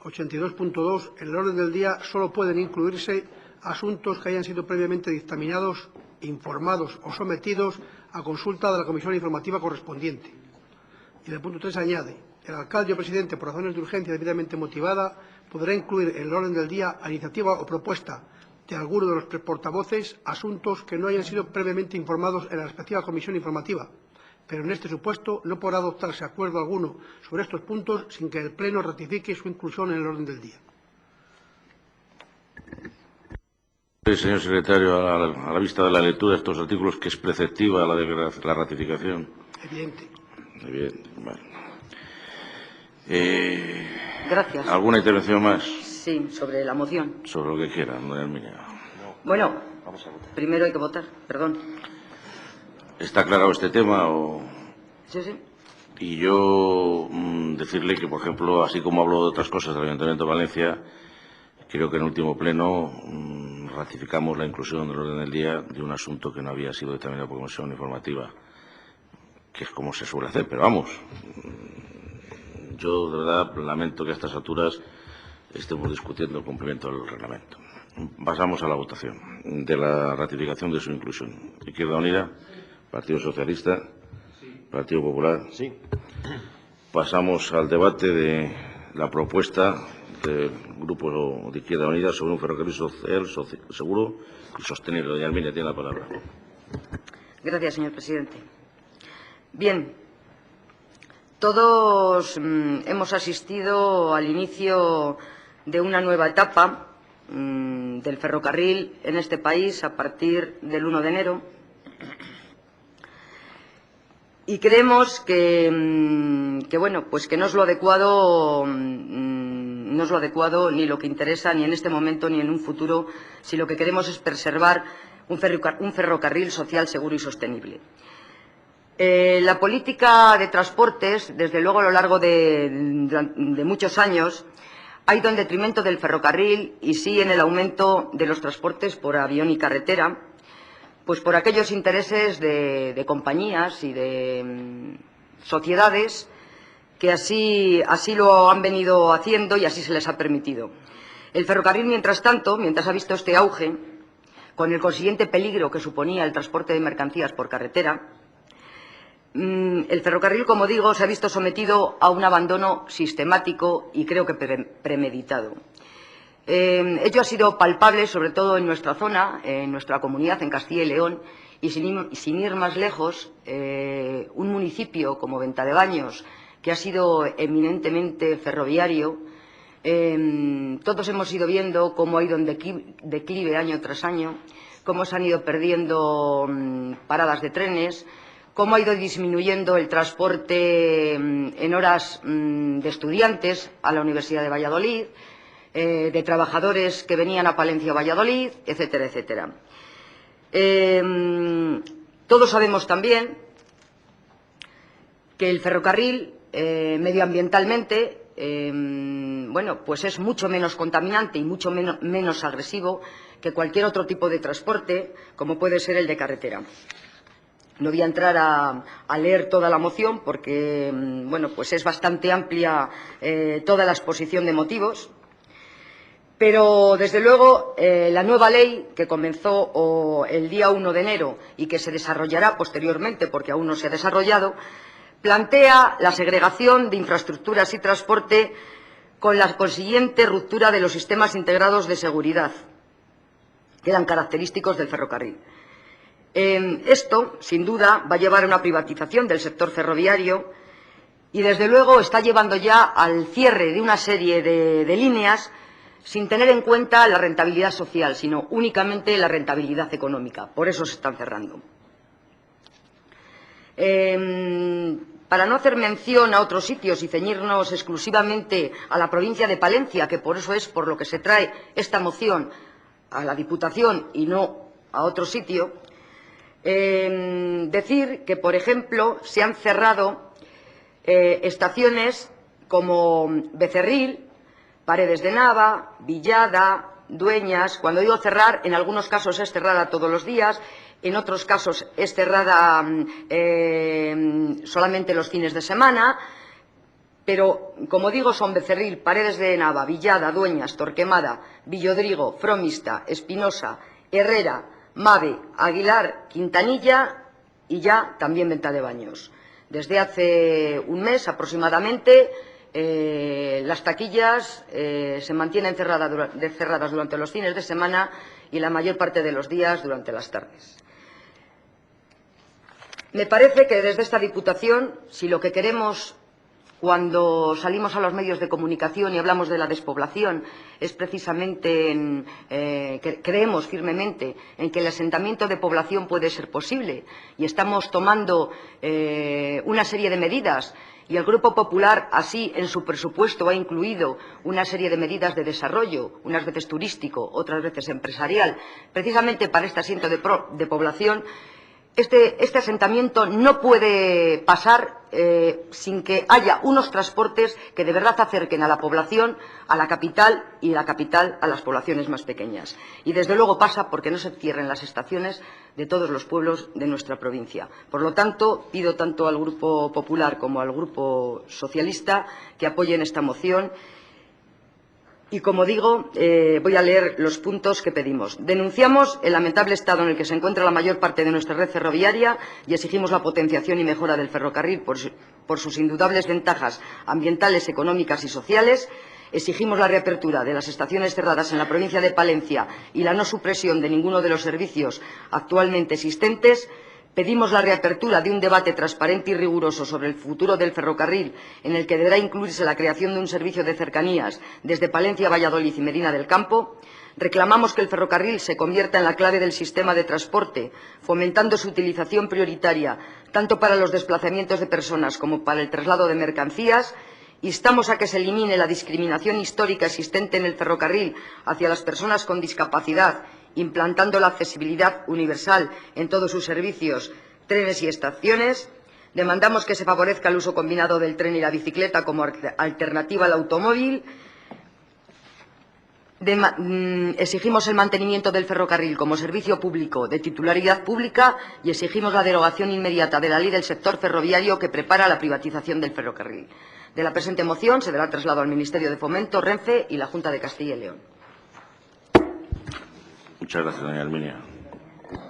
82.2, en el orden del día solo pueden incluirse asuntos que hayan sido previamente dictaminados, informados o sometidos a consulta de la comisión informativa correspondiente. Y en el punto 3 añade, el alcalde o presidente, por razones de urgencia debidamente motivada, podrá incluir en el orden del día a iniciativa o propuesta de alguno de los portavoces asuntos que no hayan sido previamente informados en la respectiva comisión informativa, pero en este supuesto no podrá adoptarse acuerdo alguno sobre estos puntos sin que el Pleno ratifique su inclusión en el orden del día. Señor secretario, a la vista de la lectura de estos artículos, que es preceptiva la ratificación. Evidente. Evidente, vale. Gracias. ¿Alguna intervención más? Sí, sobre la moción. Sobre lo que quiera, doña Herminia. Bueno, primero hay que votar, perdón. ¿Está aclarado este tema o...? Sí, sí. Y yo decirle que, por ejemplo, así como hablo de otras cosas del Ayuntamiento de Valencia, creo que en el último pleno ratificamos la inclusión del orden del día de un asunto que no había sido determinado por comisión informativa, que es como se suele hacer, pero vamos, yo de verdad lamento que a estas alturas estemos discutiendo el cumplimiento del reglamento. Pasamos a la votación de la ratificación de su inclusión. Izquierda Unida, Partido Socialista, Partido Popular. Sí. Pasamos al debate de la propuesta del Grupo de Izquierda Unida sobre un ferrocarril social, seguro y sostenible. Doña Herminia tiene la palabra. Gracias, señor presidente. Bien, todos hemos asistido al inicio de una nueva etapa del ferrocarril en este país a partir del 1 de enero y creemos que bueno, pues que no es lo adecuado ni lo que interesa ni en este momento ni en un futuro, si lo que queremos es preservar un ferrocarril social, seguro y sostenible. La política de transportes, desde luego a lo largo de muchos años, ha ido en detrimento del ferrocarril y sí en el aumento de los transportes por avión y carretera, pues por aquellos intereses de compañías y de sociedades que así lo han venido haciendo y así se les ha permitido. El ferrocarril, mientras tanto, mientras ha visto este auge, con el consiguiente peligro que suponía el transporte de mercancías por carretera, el ferrocarril, como digo, se ha visto sometido a un abandono sistemático y creo que premeditado. Ello ha sido palpable, sobre todo en nuestra zona, en nuestra comunidad, en Castilla y León, y sin ir más lejos, un municipio como Ventadebaños, que ha sido eminentemente ferroviario, todos hemos ido viendo cómo ha ido en declive año tras año, cómo se han ido perdiendo paradas de trenes, cómo ha ido disminuyendo el transporte en horas de estudiantes a la Universidad de Valladolid, de trabajadores que venían a Palencia o Valladolid, etcétera, etcétera. Todos sabemos también que el ferrocarril, medioambientalmente, bueno, pues es mucho menos contaminante y mucho menos agresivo que cualquier otro tipo de transporte, como puede ser el de carretera. No voy a entrar a leer toda la moción porque, bueno, pues es bastante amplia toda la exposición de motivos. Pero, desde luego, la nueva ley que comenzó el día 1 de enero y que se desarrollará posteriormente, porque aún no se ha desarrollado, plantea la segregación de infraestructuras y transporte con la consiguiente ruptura de los sistemas integrados de seguridad, que eran característicos del ferrocarril. Esto, sin duda, va a llevar a una privatización del sector ferroviario y, desde luego, está llevando ya al cierre de una serie de líneas sin tener en cuenta la rentabilidad social, sino únicamente la rentabilidad económica. Por eso se están cerrando. Para no hacer mención a otros sitios y ceñirnos exclusivamente a la provincia de Palencia, que por eso es por lo que se trae esta moción a la Diputación y no a otro sitio, decir que, por ejemplo, se han cerrado estaciones como Becerril, Paredes de Nava, Villada, Dueñas. Cuando digo cerrar, en algunos casos es cerrada todos los días, en otros casos es cerrada solamente los fines de semana, pero, como digo, son Becerril, Paredes de Nava, Villada, Dueñas, Torquemada, Villodrigo, Fromista, Espinosa, Herrera, Mave, Aguilar, Quintanilla y ya también Venta de Baños. Desde hace un mes aproximadamente las taquillas se mantienen cerradas durante los fines de semana y la mayor parte de los días durante las tardes. Me parece que desde esta Diputación, si lo que queremos cuando salimos a los medios de comunicación y hablamos de la despoblación es precisamente que creemos firmemente en que el asentamiento de población puede ser posible y estamos tomando una serie de medidas, y el Grupo Popular así en su presupuesto ha incluido una serie de medidas de desarrollo, unas veces turístico, otras veces empresarial, precisamente para este asiento de población. Este asentamiento no puede pasar sin que haya unos transportes que de verdad acerquen a la población a la capital y la capital a las poblaciones más pequeñas. Y desde luego pasa porque no se cierren las estaciones de todos los pueblos de nuestra provincia. Por lo tanto, pido tanto al Grupo Popular como al Grupo Socialista que apoyen esta moción. Y, como digo, voy a leer los puntos que pedimos. Denunciamos el lamentable estado en el que se encuentra la mayor parte de nuestra red ferroviaria y exigimos la potenciación y mejora del ferrocarril por sus indudables ventajas ambientales, económicas y sociales. Exigimos la reapertura de las estaciones cerradas en la provincia de Palencia y la no supresión de ninguno de los servicios actualmente existentes. Pedimos la reapertura de un debate transparente y riguroso sobre el futuro del ferrocarril, en el que deberá incluirse la creación de un servicio de cercanías desde Palencia, Valladolid y Medina del Campo. Reclamamos que el ferrocarril se convierta en la clave del sistema de transporte, fomentando su utilización prioritaria, tanto para los desplazamientos de personas como para el traslado de mercancías. Instamos a que se elimine la discriminación histórica existente en el ferrocarril hacia las personas con discapacidad, implantando la accesibilidad universal en todos sus servicios, trenes y estaciones. Demandamos que se favorezca el uso combinado del tren y la bicicleta como alternativa al automóvil. Exigimos el mantenimiento del ferrocarril como servicio público de titularidad pública y exigimos la derogación inmediata de la ley del sector ferroviario que prepara la privatización del ferrocarril. De la presente moción se dará traslado al Ministerio de Fomento, Renfe y la Junta de Castilla y León. Muchas gracias, doña Herminia.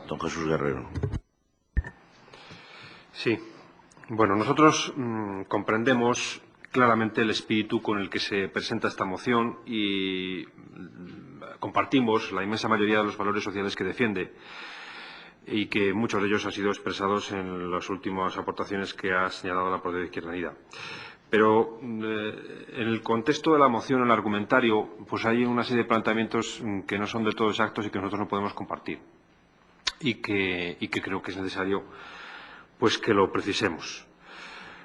Don Jesús Guerrero. Sí. Bueno, nosotros comprendemos claramente el espíritu con el que se presenta esta moción y compartimos la inmensa mayoría de los valores sociales que defiende y que muchos de ellos han sido expresados en las últimas aportaciones que ha señalado la portavoz de Izquierda Unida. Pero en el contexto de la moción, en el argumentario, pues hay una serie de planteamientos que no son de todo exactos y que nosotros no podemos compartir y que creo que es necesario pues que lo precisemos.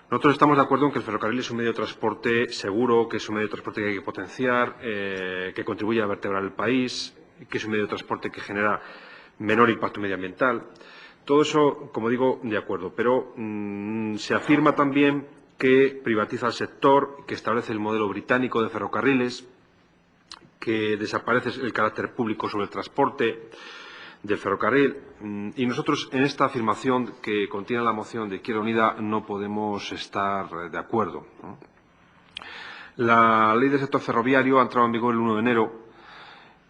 Nosotros estamos de acuerdo en que el ferrocarril es un medio de transporte seguro, que es un medio de transporte que hay que potenciar, que contribuye a vertebrar el país, que es un medio de transporte que genera menor impacto medioambiental. Todo eso, como digo, de acuerdo. Pero se afirma también que privatiza el sector, que establece el modelo británico de ferrocarriles, que desaparece el carácter público sobre el transporte del ferrocarril. Y nosotros, en esta afirmación que contiene la moción de Izquierda Unida, no podemos estar de acuerdo, ¿no? La ley del sector ferroviario ha entrado en vigor el 1 de enero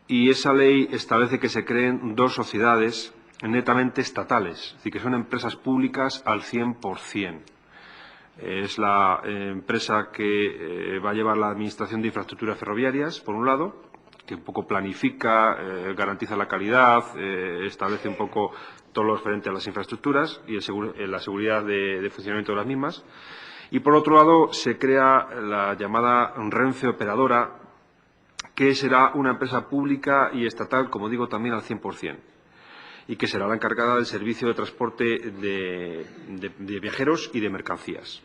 y esa ley establece que se creen dos sociedades netamente estatales, es decir, que son empresas públicas al 100%. Es la empresa que va a llevar la administración de infraestructuras ferroviarias, por un lado, que un poco planifica, garantiza la calidad, establece un poco todo lo referente a las infraestructuras y la seguridad de funcionamiento de las mismas. Y, por otro lado, se crea la llamada Renfe Operadora, que será una empresa pública y estatal, como digo, también al 100%. Y que será la encargada del servicio de transporte de viajeros y de mercancías.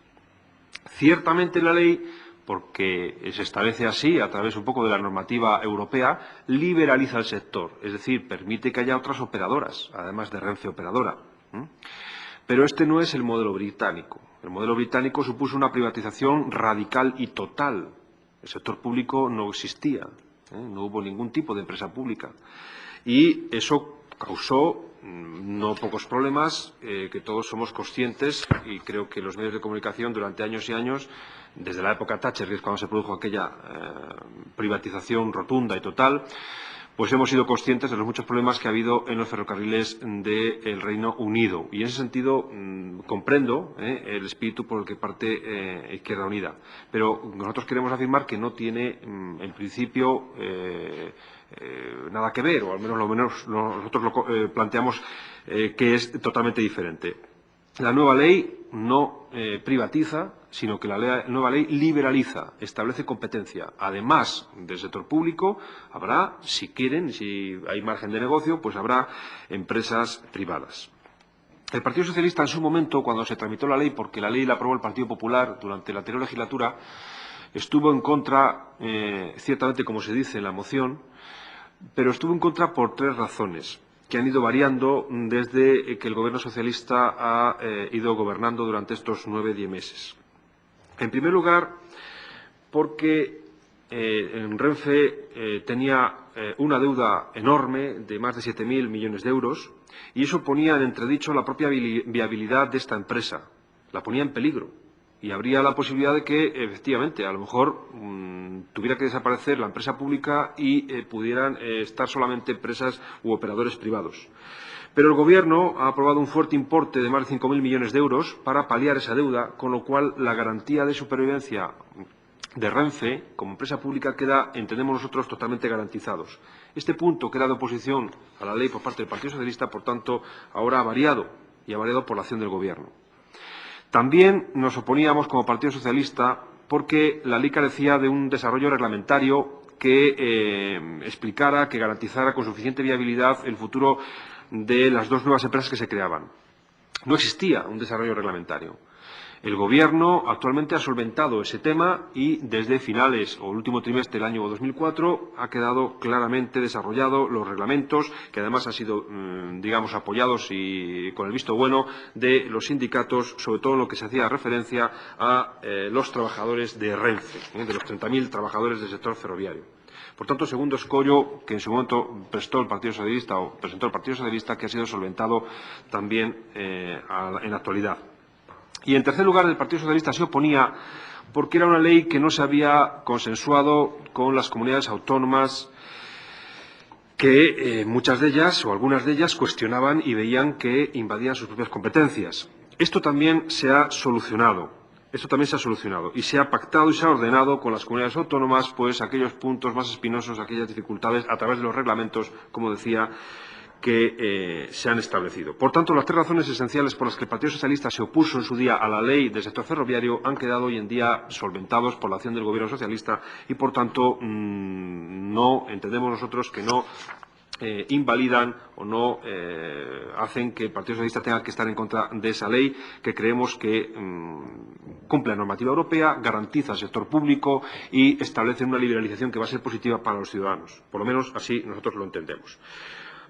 Ciertamente la ley porque se establece así, a través un poco de la normativa europea, liberaliza el sector, es decir, permite que haya otras operadoras, además de Renfe Operadora. Pero este no es el modelo británico. El modelo británico supuso una privatización radical y total. El sector público no existía, no hubo ningún tipo de empresa pública. Y eso causó no pocos problemas que todos somos conscientes, y creo que los medios de comunicación durante años y años, desde la época Thatcher, que es cuando se produjo aquella privatización rotunda y total, pues hemos sido conscientes de los muchos problemas que ha habido en los ferrocarriles del Reino Unido. Y en ese sentido comprendo el espíritu por el que parte Izquierda Unida. Pero nosotros queremos afirmar que no tiene, en principio, nada que ver, o al menos nosotros lo planteamos que es totalmente diferente. La nueva ley no privatiza, sino que la nueva ley liberaliza, establece competencia. Además del sector público, habrá, si quieren, si hay margen de negocio, pues habrá empresas privadas. El Partido Socialista, en su momento, cuando se tramitó la ley, porque la ley la aprobó el Partido Popular durante la anterior legislatura, estuvo en contra, ciertamente como se dice en la moción, pero estuvo en contra por 3 razones, que han ido variando desde que el Gobierno socialista ha ido gobernando durante estos 9-10 meses. En primer lugar, porque en Renfe tenía una deuda enorme de más de 7.000 millones de euros, y eso ponía en entredicho la propia viabilidad de esta empresa, la ponía en peligro. Y habría la posibilidad de que, efectivamente, a lo mejor tuviera que desaparecer la empresa pública y pudieran estar solamente empresas u operadores privados. Pero el Gobierno ha aprobado un fuerte importe de más de 5.000 millones de euros para paliar esa deuda, con lo cual la garantía de supervivencia de Renfe como empresa pública queda, entendemos nosotros, totalmente garantizados. Este punto, que era de oposición a la ley por parte del Partido Socialista, por tanto, ahora ha variado, y ha variado por la acción del Gobierno. También nos oponíamos como Partido Socialista porque la ley carecía de un desarrollo reglamentario que explicara, que garantizara con suficiente viabilidad el futuro de las 2 nuevas empresas que se creaban. No existía un desarrollo reglamentario. El Gobierno actualmente ha solventado ese tema y desde finales o el último trimestre del año 2004 ha quedado claramente desarrollado los reglamentos, que además han sido, digamos, apoyados y con el visto bueno de los sindicatos, sobre todo en lo que se hacía referencia a los trabajadores de Renfe, de los 30.000 trabajadores del sector ferroviario. Por tanto, segundo escollo que en su momento presentó el Partido Socialista, que ha sido solventado también en la actualidad. Y, en tercer lugar, el Partido Socialista se oponía porque era una ley que no se había consensuado con las comunidades autónomas, que muchas de ellas, o algunas de ellas, cuestionaban y veían que invadían sus propias competencias. Esto también se ha solucionado. Y se ha pactado y se ha ordenado con las comunidades autónomas, pues, aquellos puntos más espinosos, aquellas dificultades, a través de los reglamentos, como decía, que se han establecido. Por tanto, las 3 razones esenciales por las que el Partido Socialista se opuso en su día a la ley del sector ferroviario han quedado hoy en día solventados por la acción del Gobierno socialista y, por tanto, no entendemos nosotros que no invalidan o no hacen que el Partido Socialista tenga que estar en contra de esa ley, que creemos que cumple la normativa europea, garantiza el sector público y establece una liberalización que va a ser positiva para los ciudadanos. Por lo menos así nosotros lo entendemos.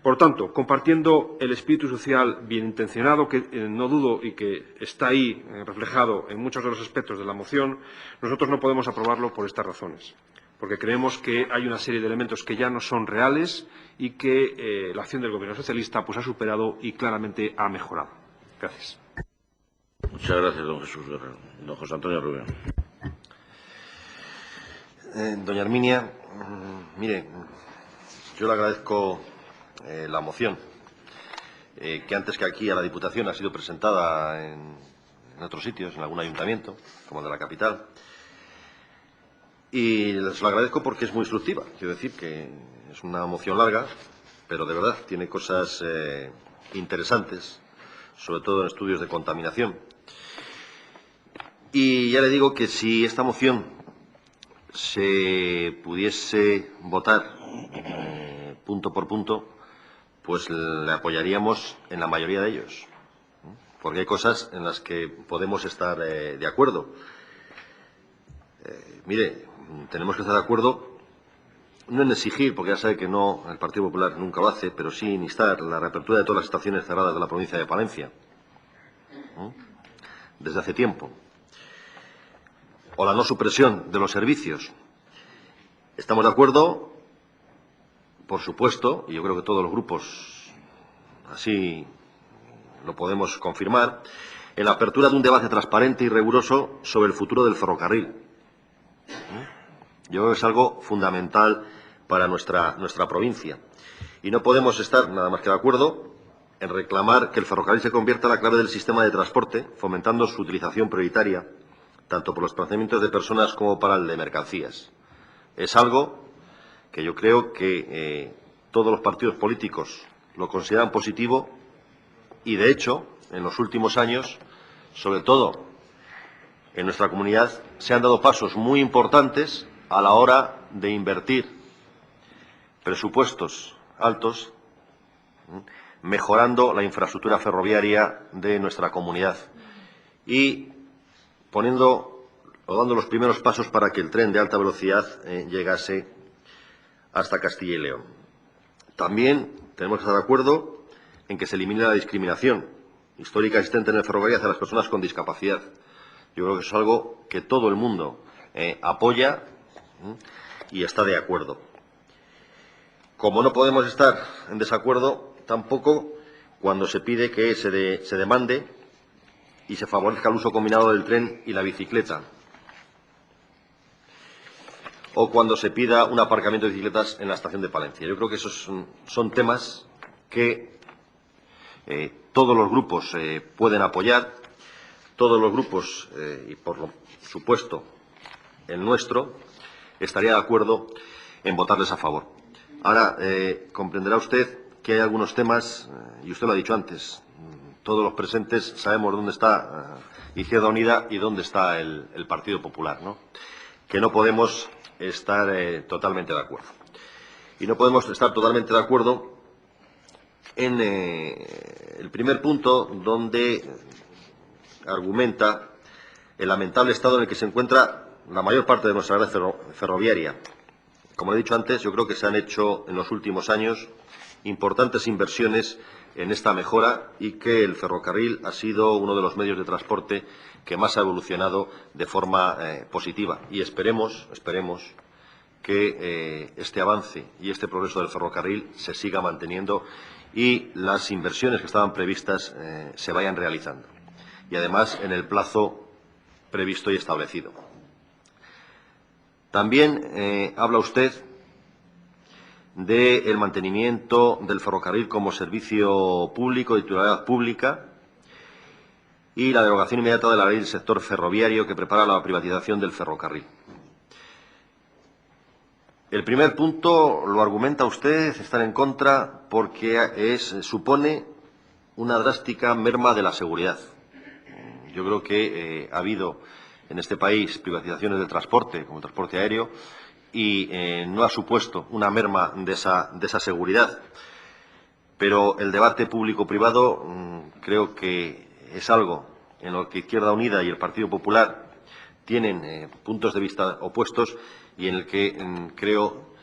Por tanto, compartiendo el espíritu social bien intencionado, que no dudo y que está ahí reflejado en muchos de los aspectos de la moción, nosotros no podemos aprobarlo por estas razones, porque creemos que hay una serie de elementos que ya no son reales y que la acción del Gobierno socialista pues ha superado y claramente ha mejorado. Gracias. Muchas gracias, don Jesús Guerrero. Don José Antonio Rubio. Doña Herminia, mire, yo le agradezco la moción, que antes que aquí a la Diputación ha sido presentada en otros sitios, en algún ayuntamiento, como el de la capital. Y se lo agradezco porque es muy instructiva. Quiero decir que es una moción larga, pero de verdad tiene cosas interesantes, sobre todo en estudios de contaminación. Y ya le digo que si esta moción se pudiese votar punto por punto, pues le apoyaríamos en la mayoría de ellos, porque hay cosas en las que podemos estar de acuerdo. Mire, tenemos que estar de acuerdo, no en exigir, porque ya sabe que no, el Partido Popular nunca lo hace, pero sí en instar la reapertura de todas las estaciones cerradas de la provincia de Palencia, desde hace tiempo, o la no supresión de los servicios. Estamos de acuerdo, por supuesto, y yo creo que todos los grupos así lo podemos confirmar, en la apertura de un debate transparente y riguroso sobre el futuro del ferrocarril. Yo creo que es algo fundamental para nuestra provincia. Y no podemos estar nada más que de acuerdo en reclamar que el ferrocarril se convierta en la clave del sistema de transporte, fomentando su utilización prioritaria, tanto por los desplazamientos de personas como para el de mercancías. Es algo que yo creo que todos los partidos políticos lo consideran positivo y, de hecho, en los últimos años, sobre todo en nuestra comunidad, se han dado pasos muy importantes a la hora de invertir presupuestos altos, mejorando la infraestructura ferroviaria de nuestra comunidad y poniendo o dando los primeros pasos para que el tren de alta velocidad llegase hasta Castilla y León. También tenemos que estar de acuerdo en que se elimine la discriminación histórica existente en el ferrocarril hacia las personas con discapacidad. Yo creo que es algo que todo el mundo apoya y está de acuerdo. Como no podemos estar en desacuerdo tampoco cuando se pide que se demande y se favorezca el uso combinado del tren y la bicicleta, o cuando se pida un aparcamiento de bicicletas en la estación de Palencia. Yo creo que esos son temas que todos los grupos pueden apoyar, todos los grupos, y por supuesto el nuestro, estaría de acuerdo en votarles a favor. Ahora, comprenderá usted que hay algunos temas, y usted lo ha dicho antes, todos los presentes sabemos dónde está Izquierda Unida y dónde está el Partido Popular, ¿no? Que no podemos estar totalmente de acuerdo. Y no podemos estar totalmente de acuerdo en el primer punto, donde argumenta el lamentable estado en el que se encuentra la mayor parte de nuestra red ferroviaria. Como he dicho antes, yo creo que se han hecho en los últimos años importantes inversiones en esta mejora y que el ferrocarril ha sido uno de los medios de transporte que más ha evolucionado de forma positiva. Y esperemos que este avance y este progreso del ferrocarril se siga manteniendo y las inversiones que estaban previstas se vayan realizando. Y además en el plazo previsto y establecido. También habla usted del mantenimiento del ferrocarril como servicio público de titularidad pública y la derogación inmediata de la ley del sector ferroviario que prepara la privatización del ferrocarril. El primer punto lo argumenta usted, estar en contra, porque supone una drástica merma de la seguridad. Yo creo que ha habido en este país privatizaciones del transporte, como el transporte aéreo, y no ha supuesto una merma de esa seguridad. Pero el debate público-privado creo que es algo en lo que Izquierda Unida y el Partido Popular tienen puntos de vista opuestos y en el que creo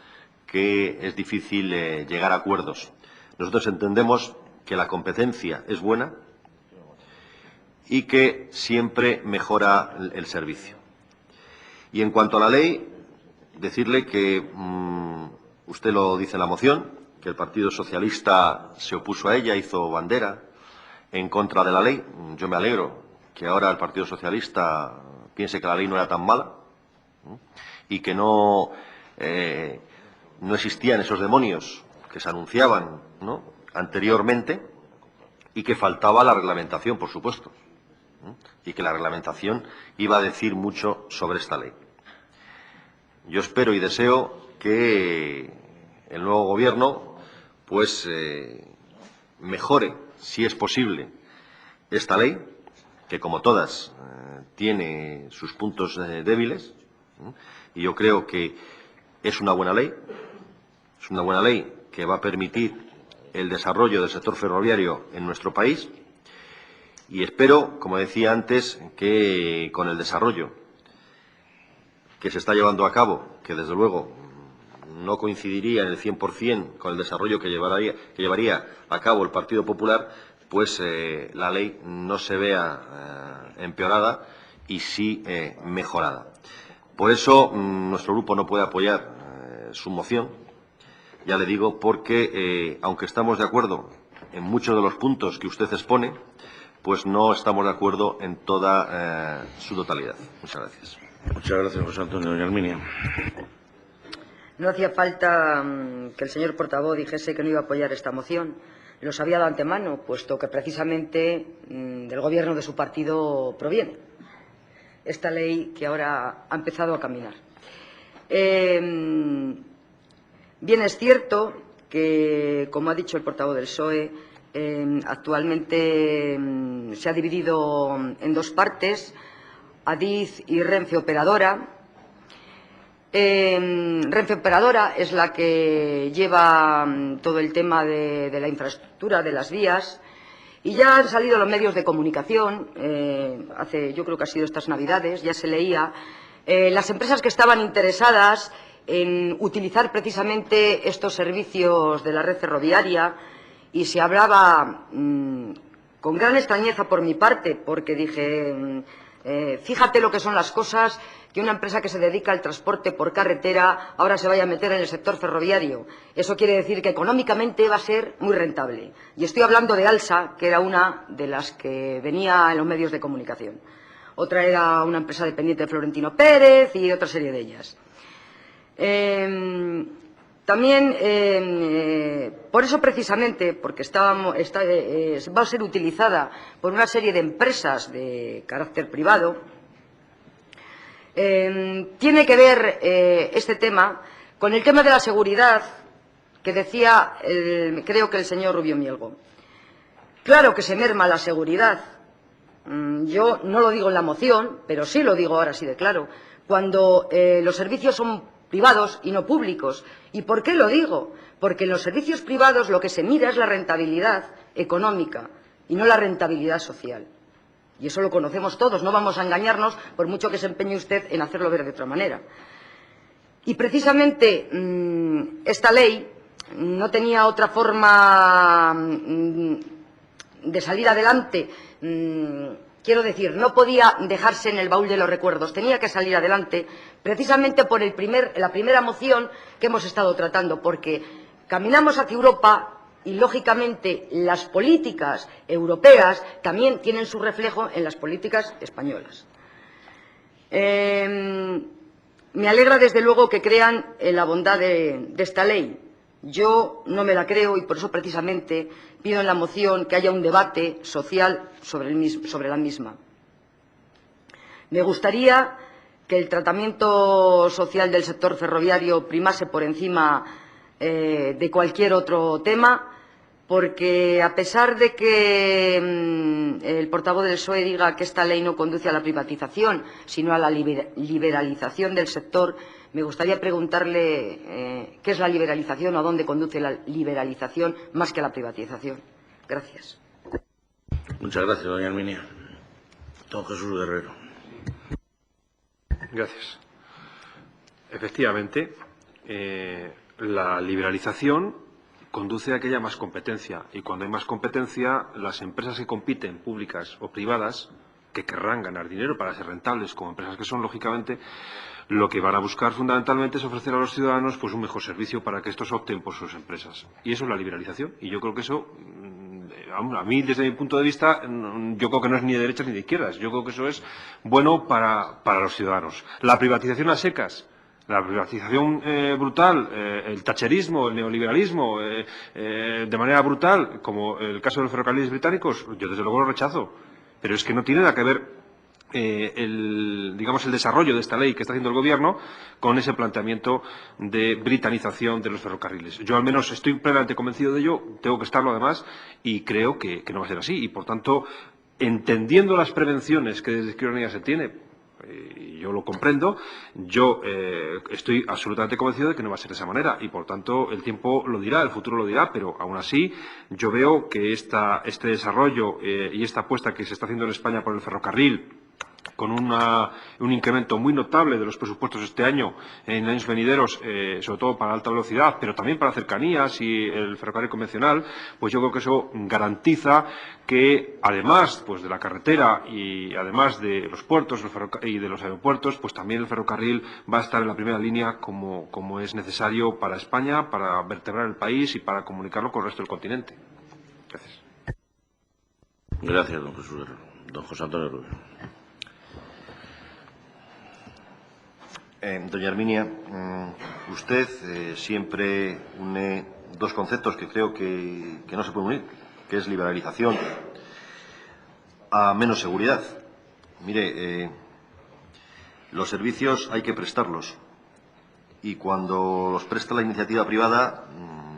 que es difícil llegar a acuerdos. Nosotros entendemos que la competencia es buena y que siempre mejora el servicio. Y en cuanto a la ley, decirle que usted lo dice en la moción, que el Partido Socialista se opuso a ella, hizo bandera en contra de la ley. Yo me alegro que ahora el Partido Socialista piense que la ley no era tan mala y que no existían esos demonios que se anunciaban, ¿no?, anteriormente, y que faltaba la reglamentación, por supuesto, y que la reglamentación iba a decir mucho sobre esta ley. Yo espero y deseo que el nuevo Gobierno pues mejore, si es posible, esta ley, que como todas tiene sus puntos débiles, y yo creo que es una buena ley que va a permitir el desarrollo del sector ferroviario en nuestro país, y espero, como decía antes, que con el desarrollo que se está llevando a cabo, que desde luego no coincidiría en el 100% con el desarrollo que llevaría a cabo el Partido Popular, pues la ley no se vea empeorada y sí mejorada. Por eso nuestro grupo no puede apoyar su moción, ya le digo, porque aunque estamos de acuerdo en muchos de los puntos que usted expone, pues no estamos de acuerdo en toda su totalidad. Muchas gracias. Muchas gracias, José Antonio. Doña Herminia. No hacía falta que el señor portavoz dijese que no iba a apoyar esta moción. Lo sabía de antemano, puesto que precisamente del gobierno de su partido proviene esta ley que ahora ha empezado a caminar. Bien es cierto que, como ha dicho el portavoz del PSOE, actualmente se ha dividido en dos partes, Adif y Renfe Operadora. Renfe Operadora es la que lleva todo el tema de la infraestructura, de las vías, y ya han salido los medios de comunicación, yo creo que ha sido estas Navidades, ya se leía, las empresas que estaban interesadas en utilizar precisamente estos servicios de la red ferroviaria, y se hablaba con gran extrañeza por mi parte, porque dije, fíjate lo que son las cosas, que una empresa que se dedica al transporte por carretera ahora se vaya a meter en el sector ferroviario. Eso quiere decir que económicamente va a ser muy rentable. Y estoy hablando de Alsa, que era una de las que venía en los medios de comunicación. Otra era una empresa dependiente de Florentino Pérez y otra serie de ellas. También, por eso precisamente, porque va a ser utilizada por una serie de empresas de carácter privado, tiene que ver este tema con el tema de la seguridad que decía, creo que el señor Rubio Mielgo. Claro que se merma la seguridad. Yo no lo digo en la moción, pero sí lo digo ahora así de claro. Cuando los servicios son privados y no públicos. ¿Y por qué lo digo? Porque en los servicios privados lo que se mira es la rentabilidad económica y no la rentabilidad social. Y eso lo conocemos todos, no vamos a engañarnos por mucho que se empeñe usted en hacerlo ver de otra manera. Y precisamente esta ley no tenía otra forma de salir adelante. Quiero decir, no podía dejarse en el baúl de los recuerdos, tenía que salir adelante precisamente por la primera moción que hemos estado tratando, porque caminamos hacia Europa y, lógicamente, las políticas europeas también tienen su reflejo en las políticas españolas. Me alegra, desde luego, que crean en la bondad de esta ley. Yo no me la creo y por eso precisamente pido en la moción que haya un debate social sobre la misma. Me gustaría que el tratamiento social del sector ferroviario primase por encima de cualquier otro tema, porque a pesar de que el portavoz del PSOE diga que esta ley no conduce a la privatización, sino a la liberalización del sector, me gustaría preguntarle qué es la liberalización o a dónde conduce la liberalización más que a la privatización. Gracias. Muchas gracias, doña Herminia. Don Jesús Guerrero. Gracias. Efectivamente, la liberalización conduce a que haya más competencia, y cuando hay más competencia, las empresas que compiten, públicas o privadas, que querrán ganar dinero para ser rentables, como empresas que son, lógicamente, lo que van a buscar fundamentalmente es ofrecer a los ciudadanos pues un mejor servicio para que estos opten por sus empresas. Y eso es la liberalización. Y yo creo que eso, a mí, desde mi punto de vista, yo creo que no es ni de derechas ni de izquierdas. Yo creo que eso es bueno para los ciudadanos. La privatización a secas, la privatización brutal, el thatcherismo, el neoliberalismo, de manera brutal, como el caso de los ferrocarriles británicos, yo desde luego lo rechazo. Pero es que no tiene nada que ver el desarrollo de esta ley que está haciendo el Gobierno con ese planteamiento de britanización de los ferrocarriles. Yo al menos estoy plenamente convencido de ello, tengo que estarlo además, y creo que no va a ser así. Y por tanto, entendiendo las prevenciones que desde Izquierda Unida se tiene, y yo lo comprendo, yo estoy absolutamente convencido de que no va a ser de esa manera, y por tanto el tiempo lo dirá, el futuro lo dirá, pero aún así yo veo que este desarrollo y esta apuesta que se está haciendo en España por el ferrocarril, con un incremento muy notable de los presupuestos este año, en años venideros, sobre todo para alta velocidad, pero también para cercanías y el ferrocarril convencional, pues yo creo que eso garantiza que, además pues de la carretera y además de los puertos y de los aeropuertos, pues también el ferrocarril va a estar en la primera línea como es necesario para España, para vertebrar el país y para comunicarlo con el resto del continente. Gracias. Gracias, don Jesús Guerrero. Don José Antonio Rubio. Doña Herminia, usted siempre une dos conceptos que creo que no se pueden unir, que es liberalización a menos seguridad. Mire, los servicios hay que prestarlos y cuando los presta la iniciativa privada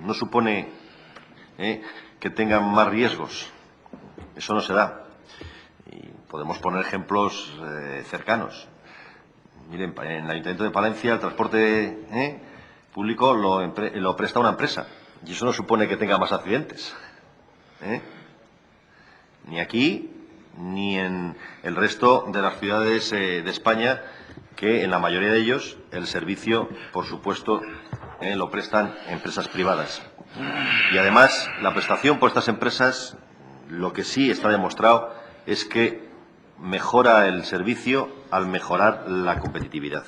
no supone que tengan más riesgos. Eso no se da. Y podemos poner ejemplos cercanos. Miren, en el Ayuntamiento de Palencia el transporte público lo presta una empresa y eso no supone que tenga más accidentes. Ni aquí ni en el resto de las ciudades de España, que en la mayoría de ellos el servicio, por supuesto, lo prestan empresas privadas. Y además, la prestación por estas empresas, lo que sí está demostrado es que mejora el servicio al mejorar la competitividad.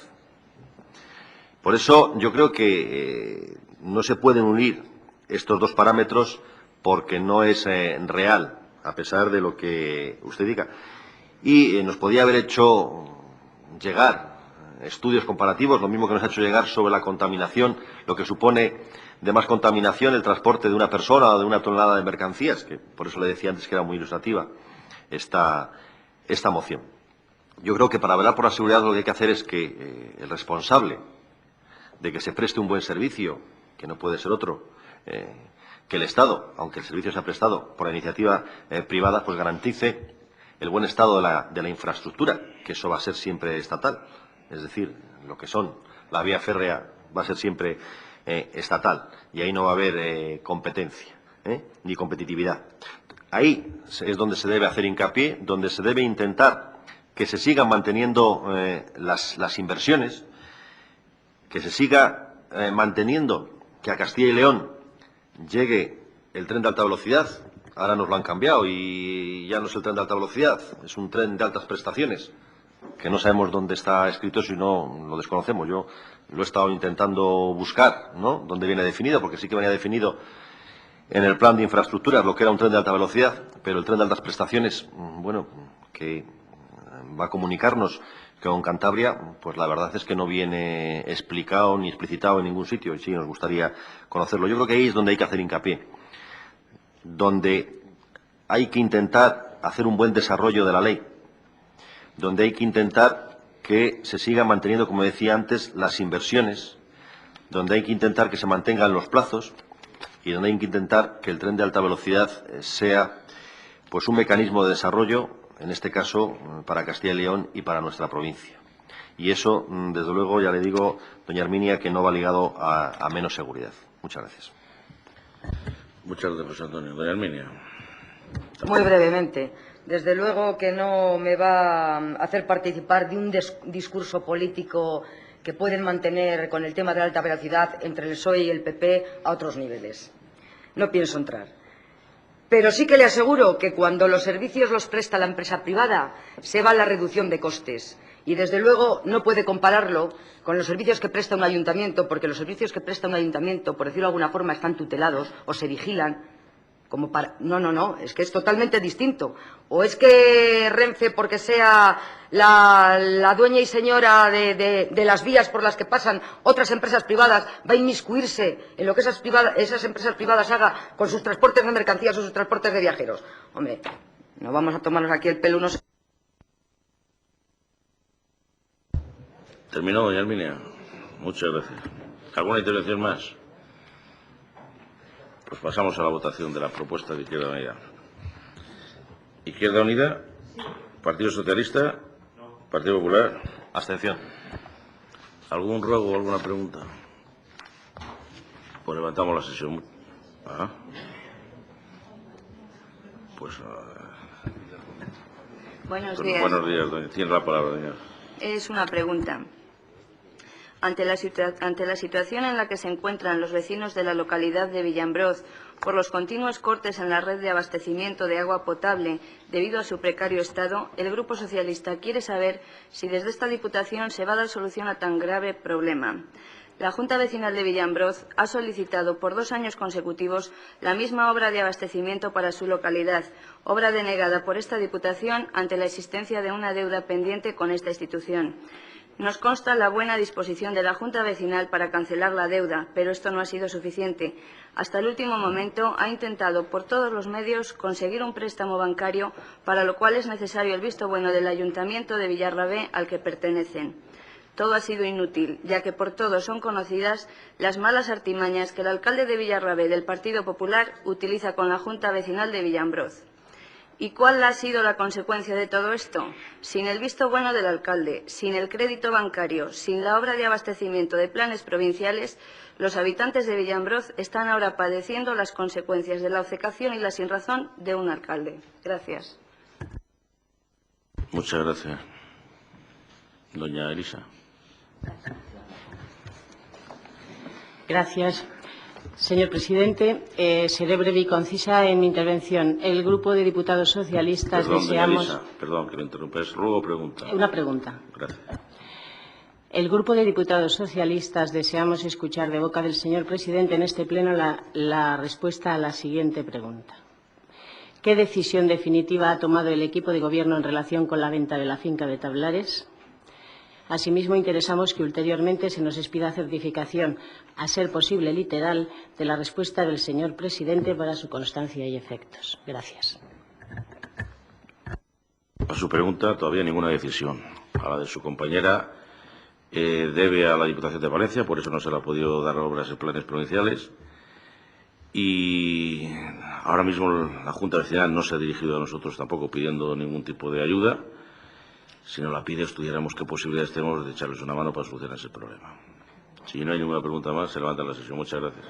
Por eso yo creo que no se pueden unir estos dos parámetros porque no es real, a pesar de lo que usted diga. Y nos podía haber hecho llegar estudios comparativos, lo mismo que nos ha hecho llegar sobre la contaminación, lo que supone de más contaminación el transporte de una persona o de una tonelada de mercancías, que por eso le decía antes que era muy ilustrativa esta moción. Yo creo que para velar por la seguridad lo que hay que hacer es que el responsable de que se preste un buen servicio, que no puede ser otro, que el Estado, aunque el servicio sea prestado por la iniciativa privada, pues garantice el buen estado de la infraestructura, que eso va a ser siempre estatal. Es decir, lo que son la vía férrea va a ser siempre estatal y ahí no va a haber competencia ni competitividad. Ahí es donde se debe hacer hincapié, donde se debe intentar que se sigan manteniendo las inversiones, que se siga manteniendo que a Castilla y León llegue el tren de alta velocidad. Ahora nos lo han cambiado y ya no es el tren de alta velocidad, es un tren de altas prestaciones, que no sabemos dónde está escrito eso y no lo desconocemos. Yo lo he estado intentando buscar, ¿no?, dónde viene definido, porque sí que venía definido en el plan de infraestructuras lo que era un tren de alta velocidad, pero el tren de altas prestaciones, bueno, que va a comunicarnos con Cantabria, pues la verdad es que no viene explicado ni explicitado en ningún sitio y sí nos gustaría conocerlo. Yo creo que ahí es donde hay que hacer hincapié, donde hay que intentar hacer un buen desarrollo de la ley, donde hay que intentar que se sigan manteniendo, como decía antes, las inversiones, donde hay que intentar que se mantengan los plazos y donde hay que intentar que el tren de alta velocidad sea pues un mecanismo de desarrollo, en este caso para Castilla y León y para nuestra provincia. Y eso, desde luego, ya le digo, doña Herminia, que no va ligado a menos seguridad. Muchas gracias. Muchas gracias, José Antonio. Doña Herminia. Muy brevemente. Desde luego que no me va a hacer participar de un discurso político que pueden mantener con el tema de la alta velocidad entre el PSOE y el PP a otros niveles. No pienso entrar. Pero sí que le aseguro que cuando los servicios los presta la empresa privada, se va la reducción de costes. Y desde luego no puede compararlo con los servicios que presta un ayuntamiento, porque los servicios que presta un ayuntamiento, por decirlo de alguna forma, están tutelados o se vigilan. No, es que es totalmente distinto. O es que Renfe, porque sea la dueña y señora de las vías por las que pasan otras empresas privadas, va a inmiscuirse en lo que esas empresas privadas hagan con sus transportes de mercancías o sus transportes de viajeros. Hombre, no vamos a tomarnos aquí el pelo unos. Terminó, doña Herminia. Muchas gracias. ¿Alguna intervención más? Pues pasamos a la votación de la propuesta de Izquierda Unida. Izquierda Unida, Partido Socialista, Partido Popular. Abstención. ¿Algún ruego o alguna pregunta? Pues levantamos la sesión. Pues Buenos días. Buenos días, doña. Tiene la palabra, doña. Es una pregunta. Ante la situación en la que se encuentran los vecinos de la localidad de Villambroz por los continuos cortes en la red de abastecimiento de agua potable debido a su precario estado, el Grupo Socialista quiere saber si desde esta Diputación se va a dar solución a tan grave problema. La Junta Vecinal de Villambroz ha solicitado por 2 años consecutivos la misma obra de abastecimiento para su localidad, obra denegada por esta Diputación ante la existencia de una deuda pendiente con esta institución. Nos consta la buena disposición de la Junta Vecinal para cancelar la deuda, pero esto no ha sido suficiente. Hasta el último momento ha intentado por todos los medios conseguir un préstamo bancario, para lo cual es necesario el visto bueno del Ayuntamiento de Villarrabé al que pertenecen. Todo ha sido inútil, ya que por todos son conocidas las malas artimañas que el alcalde de Villarrabé del Partido Popular utiliza con la Junta Vecinal de Villambroz. ¿Y cuál ha sido la consecuencia de todo esto? Sin el visto bueno del alcalde, sin el crédito bancario, sin la obra de abastecimiento de planes provinciales, los habitantes de Villambroz están ahora padeciendo las consecuencias de la obcecación y la sinrazón de un alcalde. Gracias. Muchas gracias. Doña Elisa. Gracias. Señor presidente, seré breve y concisa en mi intervención. El Grupo de Diputados Socialistas deseamos... Doña Elisa, perdón que me interrumpa. ¿Es ruego o pregunta? Una pregunta. Gracias. El Grupo de Diputados Socialistas deseamos escuchar de boca del señor presidente en este pleno la respuesta a la siguiente pregunta. ¿Qué decisión definitiva ha tomado el equipo de Gobierno en relación con la venta de la finca de Tablares? Asimismo, interesamos que ulteriormente se nos expida certificación, a ser posible literal, de la respuesta del señor presidente para su constancia y efectos. Gracias. A su pregunta, todavía ninguna decisión. A la de su compañera debe a la Diputación de Valencia, por eso no se le ha podido dar obras en planes provinciales. Y ahora mismo la Junta Vecinal no se ha dirigido a nosotros tampoco pidiendo ningún tipo de ayuda. Si nos la pide, estudiaremos qué posibilidades tenemos de echarles una mano para solucionar ese problema. Si no hay ninguna pregunta más, se levanta la sesión. Muchas gracias.